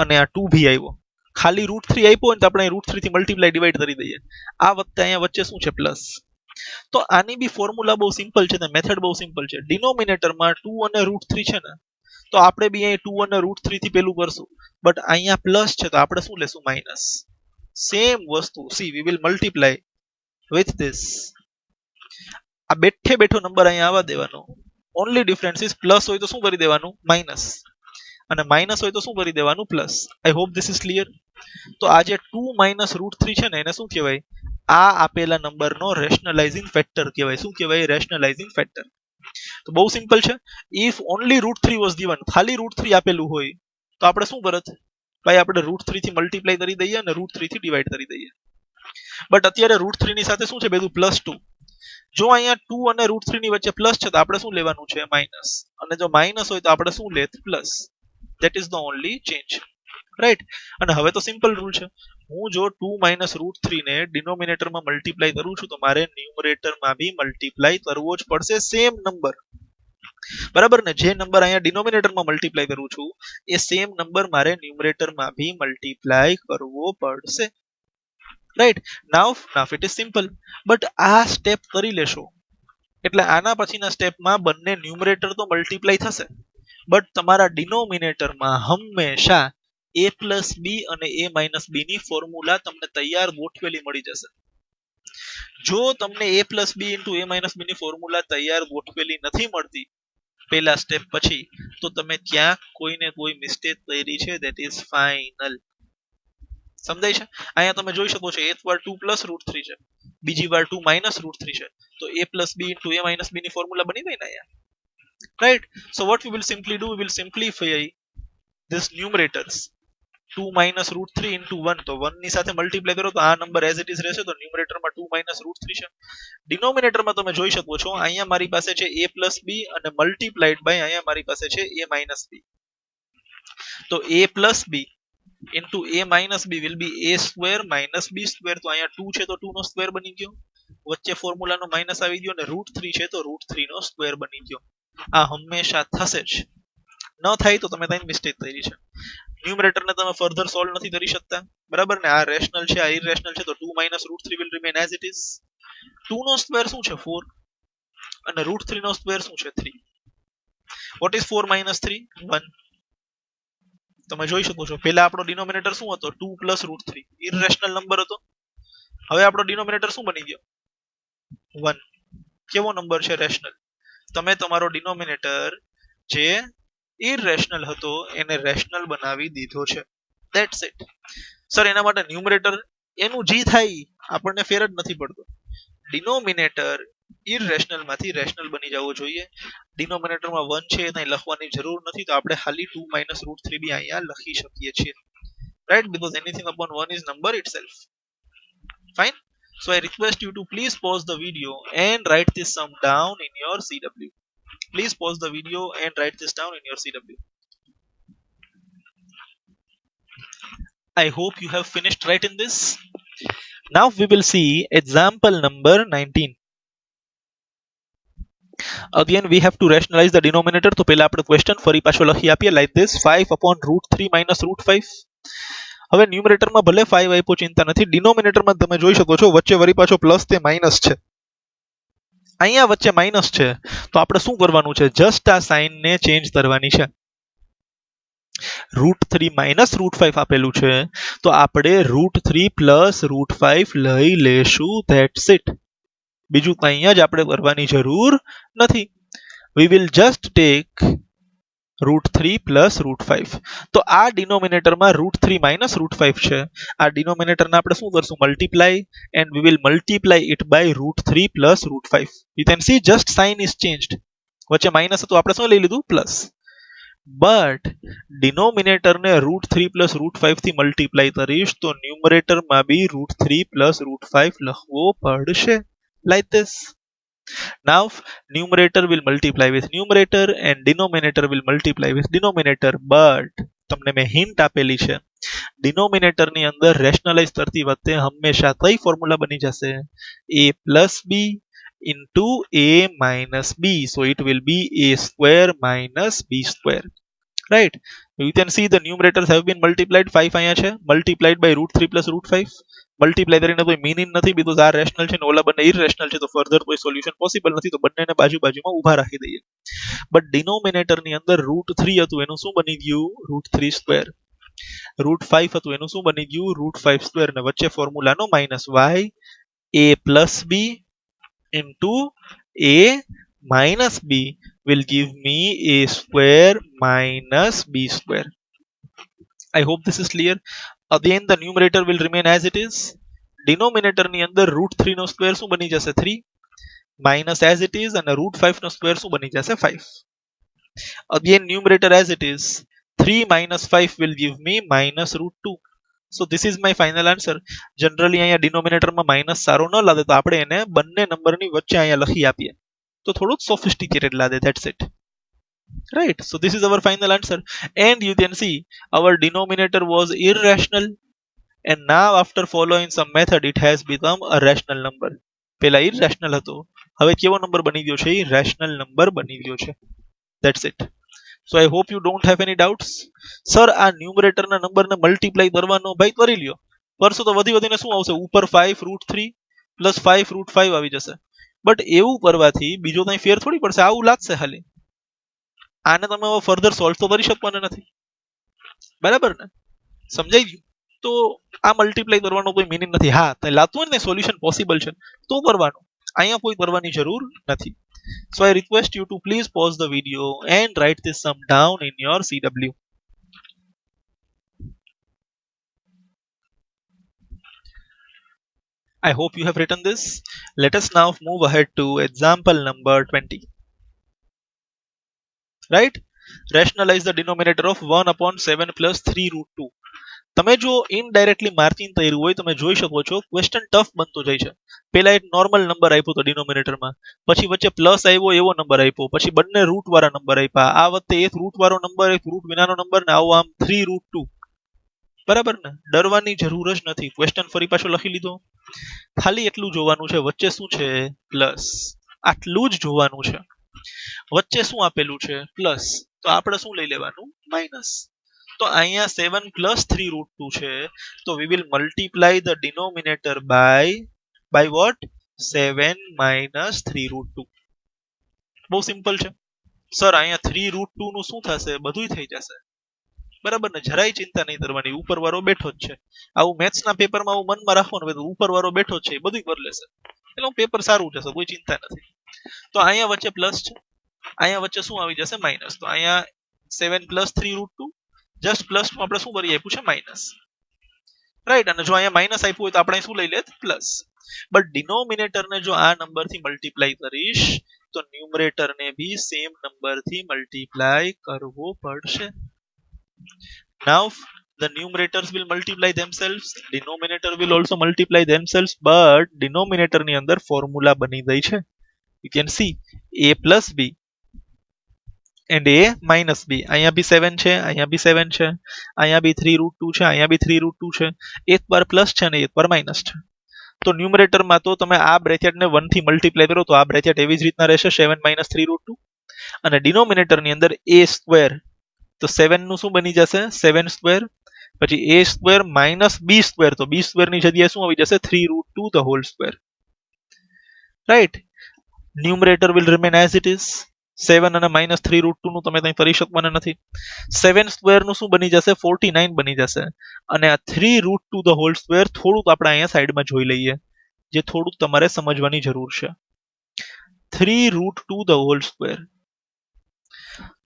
અને આ 2 ભી આવ્યો. ખાલી √3 આપ્યો હોય તો આપણે √3 થી મલ્ટીપ્લાય ડિવાઈડ કરી દઈએ. આ વખતે અહીંયા વચ્ચે શું છે? પ્લસ. તો આની બી ફોર્મ્યુલા બહુ સિમ્પલ છે ને મેથડ બહુ સિમ્પલ છે. ડિનોમિનેટરમાં 2 અને √3 છે ને, તો આપણે બી અહીં 2 અને √3 થી પેલું કરશું, બટ અહીંયા પ્લસ છે તો આપણે શું લેશું? માઇનસ. સેમ વસ્તુ. C, V will multiply with this. આ બેઠે બેઠો નંબર અહીંયા આવવા દેવાનો. ઓનલી ડિફરન્સ ઇઝ પ્લસ હોય તો શું કરી દેવાનું? માઇનસ. અને માઇનસ હોય તો શું કરી દેવાનું? Plus. I hope this is clear. તો આ જે 2 માઇનસ √3 છે ને એને શું કહેવાય? આ આપેલા નંબરનો રેશનલાઇઝિંગ ફેક્ટર કહેવાય. શું કહેવાય? રેશનલાઇઝિંગ ફેક્ટર. તો બહુ સિમ્પલ છે. ઇફ ઓનલી √3 વોઝ ગિવન, ખાલી √3 આપેલું હોય તો આપણે શું કરત? ભાઈ આપણે √3 થી મલ્ટીપ્લાય કરી દઈએ અને √3 થી ડિવાઈડ કરી દઈએ. બટ અત્યારે √3 ની સાથે શું છે? બધું +2. જો અહીંયા 2 અને √3 ની વચ્ચે પ્લસ છે તો આપણે શું લેવાનું છે માઇનસ, અને જો માઇનસ હોય તો આપણે શું લેત plus. That is the only change, right. અને હવે તો સિમ્પલ રૂલ છે, હું જો 2 - √3 ને ડિનોમિનેટરમાં મલ્ટીપ્લાય કરું છું તો મારે ન્યુમરેટરમાં બી મલ્ટીપ્લાય કરવો જ પડશે સેમ નંબર, બરાબર ને. જે નંબર અહીંયા ડિનોમિનેટરમાં મલ્ટીપ્લાય કરું છું એ સેમ નંબર મારે ન્યુમરેટરમાં બી મલ્ટીપ્લાય કરવો પડશે, right. Now it is simple. But આ સ્ટેપ કરી લેશો એટલે આના પછીના સ્ટેપમાં બંને ન્યુમરેટર તો મલ્ટીપ્લાય થશે, બટ તમારા ડિનોમિનેટરમાં હંમેશા a પ્લસ બી અને a માઇનસ બી ની ફોર્મ્યુલા તમને તૈયાર ગોઠવેલી મળી જશે. જો તમને a plus B into a minus B ની ફોર્મ્યુલા તૈયાર ગોઠવેલી નથી મળતી પહેલા સ્ટેપ પછી, તો તમે ત્યાં કોઈને કોઈ મિસ્ટેક કરી છે, ધેટ ઇઝ ફાઇનલ. સમજાય છે? અહીંયા તમે જોઈ શકો છો એક વાર 2 પ્લસ √3 છે, બીજી વાર 2 માઇનસ √3 છે, તો a plus B into a minus B ની ફોર્મ્યુલા બની ગઈ ને અહીંયા, right. So what we will simply do, we will simplify this numerators. 2 - √3 into 1, તો 1 ની સાથે મલ્ટીપ્લાય કરો તો આ નંબર એઝ ઇટ ઇઝ રહેશે, તો ન્યુમરેટરમાં 2 - √3 છે. ડિનોમિનેટરમાં તમે જોઈ શકો છો અહીંયા મારી પાસે છે a પ્લસ બી અને મલ્ટીપ્લાઈડ બાય અહીંયા મારી પાસે છે a માઇનસ બી. તો a plus B into a minus b will be a square minus b square. તો અહીંયા 2 છે તો 2 નો સ્ક્વેર બની ગયો, વચ્ચે ફોર્મ્યુલાનો માઇનસ આવી ગયો, અને √3 છે તો √3 નો સ્ક્વેર બની ગયો. આ હંમેશા થશે જ, ન થાય તો તમે ત્યાં મિસ્ટેક થઈ છે. ન્યુમરેટરને તમે ફર્ધર સોલ્વ નથી કરી શકતા, બરાબર ને. આ રેશનલ છે, આ ઇરેશનલ છે, તો 2 - √3 will remain as it is. 2 નો સ્ક્વેર શું છે 4, અને √3 નો સ્ક્વેર શું છે 3. What is 4 - 3? 1. તમે જોઈ શકો છો પહેલા આપણો ડિનોમિનેટર શું હતો 2 પ્લસ √3, ઇરેશનલ નંબર હતો. હવે આપણો ડિનોમિનેટર શું બની ગયો 1. કેવો નંબર છે? રેશનલ. તમે તમારો ડિનોમિનેટર જે ઇરેશનલ હતો એને રેશનલ બનાવી દીધો છે, ધેટ્સ ઇટ. સર એના માટે ન્યુમરેટર એનું જી થાય આપણને ફેર જ નથી પડતો. ડિનોમિનેટર ઇરેશનલ માંથી રેશનલ બની જવો જોઈએ. ડિનોમિનેટરમાં 1 છે ત્યાં લખવાની જરૂર નથી, તો આપણે ખાલી 2 - √3 બી અહીંયા લખી શકીએ છીએ, right, because anything upon 1 is number itself. Fine. So I request you to please pause the video and write this sum down in your CW. Please pause the video and write this down in your CW. I hope you have finished writing this. Now we will see example number 19. Again we have to rationalize the denominator. તો પહેલા આપણે ક્વેશ્ચન ફરી પાછો લખી આપીએ like this. 5/√3 - √5. હવે ન્યુમરેટરમાં ભલે 5 આપ્યો ચિંતા નથી, ડિનોમિનેટરમાં તમે જોઈ શકો છો વચ્ચે વળી પાછો પ્લસ તે માઇનસ છે, અહીંયા વચ્ચે માઇનસ છે, તો આપણે શું કરવાનું છે? જસ્ટ આ સાઇન ને ચેન્જ કરવાની છે. √3 - √5 આપેલું છે તો આપણે √3 + √5 લઈ લેશું, ધેટ્સ ઇટ. બીજું કંઈ જ આપણે કરવાની જરૂર નથી. We will just tech √3 + √5. તો આ ડિનોમિનેટરમાં √3 - √5 છે, આ ડિનોમિનેટરને આપણે શું કરશું? Multiply, and we will multiply it by √3 + √5. You can see just sign is changed. વચ્ચે માઇનસ હતું આપણે શું લઈ લીધું? પ્લસ. બટ ડિનોમિનેટરને √3 + √5 થી મલ્ટીપ્લાય કરીશ તો ન્યુમરેટરમાં બી √3 + √5 લખવો પડશે, like this. Now numerator will multiply with numerator and denominator will multiply with denominator, but તમને મેં હિન્ટ આપેલી છે ડિનોમિનેટર ની અંદર રેશનલાઇઝ કરતી વખતે હંમેશા કઈ ફોર્મ્યુલા બની જશે? a plus b into a minus b, so it will be a square minus b square, right? You can see the numerators have been multiplied. 5 અહીંયા છે, multiplied by √3 + √5. મલ્ટીપ્લાય કરીને કોઈ મીનિંગ નથી, બીકોઝ આ રેશનલ છે ને ઓલા બંને ઇરેશનલ છે, તો ફર્ધર કોઈ સોલ્યુશન પોસિબલ નથી, તો બંનેને બાજુ બાજુમાં ઊભા રાખી દઈએ. બટ ડિનોમિનેટર ની અંદર √3 હતું એનું શું બની ગયું? √3 સ્ક્વેર. √5 હતું એનું શું બની ગયું? √5 સ્ક્વેર. ને વચ્ચે ફોર્મ્યુલાનો minus y, a plus b into a minus b will give me a square minus b square. I hope this is clear. Again the numerator will remain as it is. Denominator ની અંદર √3 નો સ્ક્વેર શું બની જશે? 3 minus as it is, અને √5 નો સ્ક્વેર શું બની જશે? 5. Again numerator as it is. 3 - 5 will give me -√2. So this is my final answer. Generally અહીંયા ડિનોમિનેટરમાં માઇનસ સારો ન લાગે તો આપણે એને બંને નંબરની વચ્ચે અહીંયા લખી આપીએ તો થોડુંક સોફિસ્ટિકેટેડ લાગે. That's it. Right, so this is our final answer, and you can see our denominator was irrational, and now after following some method it has become a rational number. પેલા irrational હતો, હવે કેવો નંબર બની ગયો છે? rational number બની ગયો છે. That's it. So I hope you don't have any doubts. Sir આ ન્યુમરેટર ના નંબર ને મલ્ટીપ્લાય કરવાનો ભાઈ કરી લ્યો. કરશો તો વધી વધીને શું આવશે? ઉપર 5√3 પ્લસ 5√5 આવી જશે. બટ એવું કરવાથી બીજો કઈ ફેર થોડી પડશે, આવું લાગશે ખાલી. આને તમે ફર્ધર સોલ્વ તો કરી શકવાના નથી, બરાબર ને? સમજાઈ ગયું? તો આ મલ્ટીપ્લાય કરવાનો કોઈ મીનિંગ નથી. હા તો લાગતું હોય ને સોલ્યુશન પોસિબલ છે તો કરવાનું, અહીંયા કોઈ કરવાની જરૂર નથી. So I request you to please pause the video and write this sum down in your CW. I hope you have written this. Let us now move ahead to example number 20. Right? Rationalize the denominator of 1 upon 7 plus 3√2. તમે જો ઇનડાયરેક્ટલી માર્જિન કર્યું હોય તમે જોઈ શકો છો ક્વેશ્ચન ટફ બનતો જાય છે. પહેલા એક નોર્મલ નંબર આપ્યો તો ડિનોમિનેટરમાં, પછી વચ્ચે પ્લસ આવ્યો એવો નંબર આપ્યો, પછી બંને રૂટ વાળા નંબર આપ્યા. આ વખતે એક રૂટ વાળો નંબર એક રૂટ વિનાનો નંબર ને આવો આમ 3√2. બરાબર ને? ડરવાની જરૂર જ નથી. ક્વેશ્ચન ફરી પાછો લખી લીધો. ખાલી એટલું જોવાનું છે વચ્ચે શું છે? પ્લસ. આટલું જ જોવાનું છે. વચ્ચે શું આપેલું છે? પ્લસ. તો આપણે શું લઈ લેવાનું? માઇનસ. તો અહીંયા 7 plus 3√2 છે, તો we will multiply the denominator by what? 7 minus 3√2. બહુ સિમ્પલ છે. સર અહીંયા 3√2 નું શું થશે? બધુંય થઈ જશે. બરાબર ને? જરાય ચિંતા નહીં કરવાની, ઉપર વાળો બેઠો જ છે. આવું મેથ્સ ના પેપરમાં આવું મનમાં રાખવાનું, ઉપર વાળો બેઠો જ છે, બધું કરી લેશે. એટલે પેપર સારું જશે, કોઈ ચિંતા નથી. તો અહીંયા વચ્ચે પ્લસ છે, અહીંયા વચ્ચે શું આવી જશે? માઇનસ. તો અહીંયા 7 plus 3√2 જસ્ટ પ્લસ નું આપણે શું કરી આપ્યું છે? માઇનસ. રાઈટ? અને જો અહીંયા માઇનસ આપ્યું હોય તો આપણે શું લઈ લેત? પ્લસ. બટ ડિનોમિનેટર ને જો આ નંબર થી મલ્ટીપ્લાય કરીશ તો ન્યુમરેટર ને બી સેમ નંબર થી મલ્ટીપ્લાય કરવો પડશે. નાઉ the numerators will multiply themselves, denominator will also multiply themselves, but denominator ની અંદર ફોર્મ્યુલા બની ગઈ છે. You can see a plus b and a minus b. અહીંયા બી 7 છે, અહીંયા બી 7 છે, અહીંયા બી 3√2 છે, અહીંયા બી 3√2 છે. એક વાર પ્લસ છે ને એક વાર માઇનસ છે. તો ન્યુમરેટર માં તો તમે આ બ્રેકેટ ને 1 થી મલ્ટીપ્લાય કરો તો આ બ્રેકેટ એવી જ રીતના રહેશે 7 minus 3√2. અને ડિનોમિનેટર ની અંદર a સ્ક્વેર, તો 7 નું શું બની જશે? 7 સ્ક્વેર, પછી a square minus b square, તો b સ્ક્વેર ની જગ્યાએ શું આવી જશે? 3√2 the whole square. Right? Numerator will remain as it is. 7 અને માઇનસ 3√2 નું તમે કંઈ કરી શકવાના નથી. 7 સ્ક્વેર નું શું બની જશે? 49 બની જશે. અને આ 3√2 the whole square થોડુંક આપણે અહીંયા સાઈડમાં જોઈ લઈએ, જે થોડુંક તમારે સમજવાની જરૂર છે. 3√2 the whole square.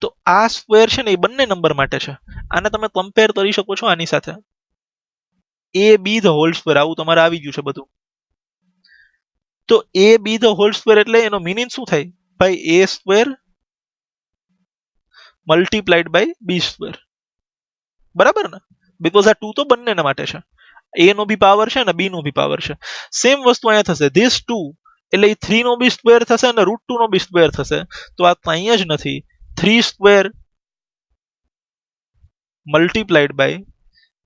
તો આ સ્ક્વેર છે ને એ બંને નંબર માટે છે. આને તમે કમ્પેર કરી શકો છો આની સાથે. a b the whole square આવું તમારે આવી ગયું છે બધું. તો a b the whole square એટલે એનો મીનિંગ શું થાય? by a square multiplied by b square. બરાબર ને? બીકોઝ આ 2 તો બંનેના માટે છે. a નો બી પાવર છે અને b નો બી પાવર છે. સેમ વસ્તુ અહીંયા થશે. ધીસ 2 એટલે એ 3 નો બી સ્ક્વેર થશે અને √2 નો બી સ્ક્વેર થશે. તો આ કંઈ જ નથી. 3 square multiplied by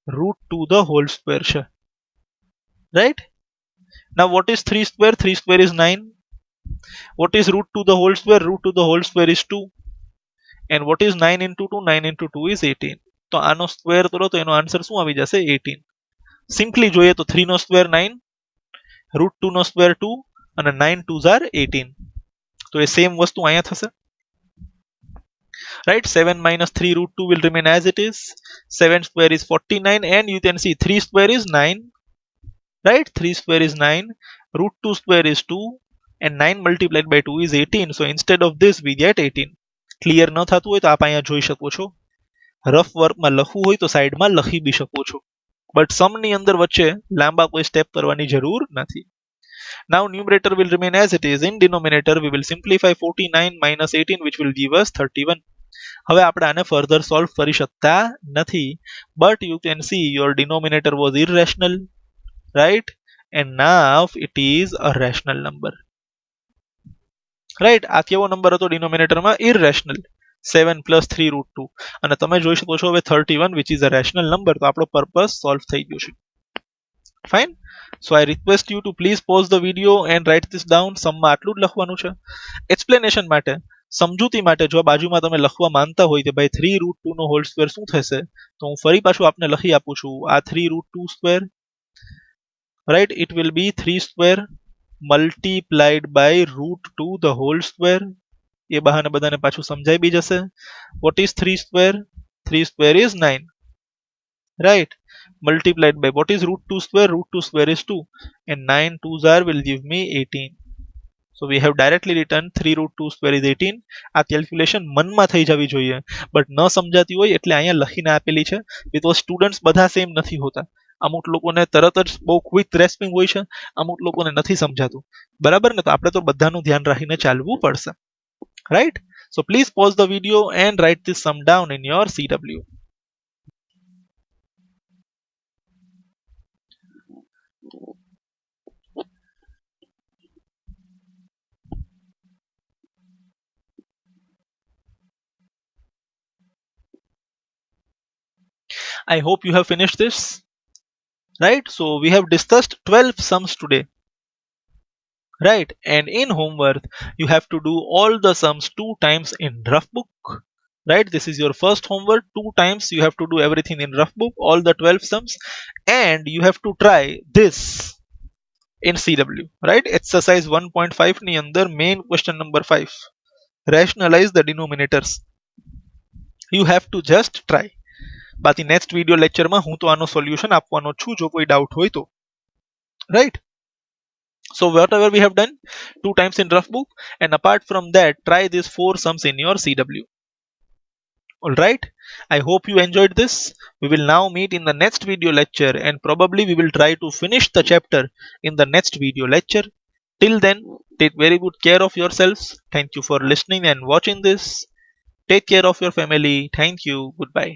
√2 the whole square છે. રાઈટ? Now what is 3 square? 3 square is 9. What is √2 the whole square? √2 the whole square is 2. And what is 9 into 2? 9 into 2 is 18. તો આનો સ્ક્વેર કરો તો એનો આન્સર શું આવી જશે? 18. સિમ્પલી જોઈએ તો 3 નો સ્ક્વેર 9, √2 નો સ્ક્વેર 2 અને 9 2s are 18. તો એ સેમ વસ્તુ અહીંયા થશે. Right? 7 minus 3√2 will remain as it is. 7 square is 49 and you can see 3 square is 9. Right? 3 square is 9. √2 square is 2 and 9 multiplied by 2 is 18. So instead of this we get 18. Clear ન થતું હોય તો આપ અહીંયા જોઈ શકો છો. રફ વર્કમાં લખવું હોય તો સાઈડમાં લખી બી શકો છો. બટ સમની અંદર વચ્ચે લાંબા કોઈ સ્ટેપ કરવાની જરૂર નથી. Now numerator will remain as it is. In denominator we will simplify 49 minus 18 which will give us 31. હવે આપણે આને ફર્ધર સોલ્વ કરી શકતા નથી, but you can see your denominator was irrational, right? And now it is a rational number, right? આ કેવો નંબર હતો ડિનોમિનેટરમાં? irrational. 7 plus 3 root 2 અને તમે જોઈ શકો છો હવે 31 which is a rational number, તો આપણો પર્પસ સોલ્વ થઈ ગયો છે. Fine. So I request you to please pause the video and write this down. સમમાં આટલું જ લખવાનું છે. એક્સપ્લેનેશન માટે, સમજૂતી માટે, જો બાજુમાં તમે લખવા માંગતા હોય કે ભાઈ 3 રૂટ 2 નો હોલ સ્ક્વેર શું થશે, તો હું ફરી પાછું આપને લખી આપું છું. આ 3 root 2 square, right, it will be 3 square multiplied by root 2 the whole square. એ બહાને બધાને પાછું સમજાઈ બી જશે. What is 3 square? 3 square is 9, right? Multiplied by what is root 2 square? Root 2 square is 2 and 9 2s are will give me 18. So we have directly written 3 root 2 square is 18. આ કેલ્ક્યુલેશન મનમાં થઈ જવી જોઈએ, બટ ન સમજાતી હોય એટલે અહીંયા લખીને આપેલી છે. બીકોઝ સ્ટુડન્ટ્સ બધા સેમ નથી હોતા. અમુક લોકોને તરત જ બહુ ક્વિક ગ્રેસ્પિંગ હોય છે, અમુક લોકોને નથી સમજાતું, બરાબર ને? તો આપણે તો બધાનું ધ્યાન રાખીને ચાલવું પડશે, right? So please pause the video and write this sum down in your CW. I hope you have finished this, right? So we have discussed 12 sums today, right? And in homework you have to do all the sums 2 times in rough book, right? This is your first homework. 2 times you have to do everything in rough book, all the 12 sums, and you have to try this in CW, right? Exercise 1.5 ની અંદર main question number 5, rationalize the denominators. You have to just try. બાકી નેક્સ્ટ વિડિયો લેક્ચરમાં હું તો આનો સોલ્યુશન આપવાનો છું જો કોઈ ડાઉટ હોય તો, right? So whatever we have done 2 times in rough book, and apart from that try these 4 sums in your CW. All right, I hope you enjoyed this. We will now meet in the next video lecture, and probably we will try to finish the chapter in the next video lecture. Till then, take very good care of yourselves. Thank you for listening and watching this. Take care of your family. Thank you. Goodbye.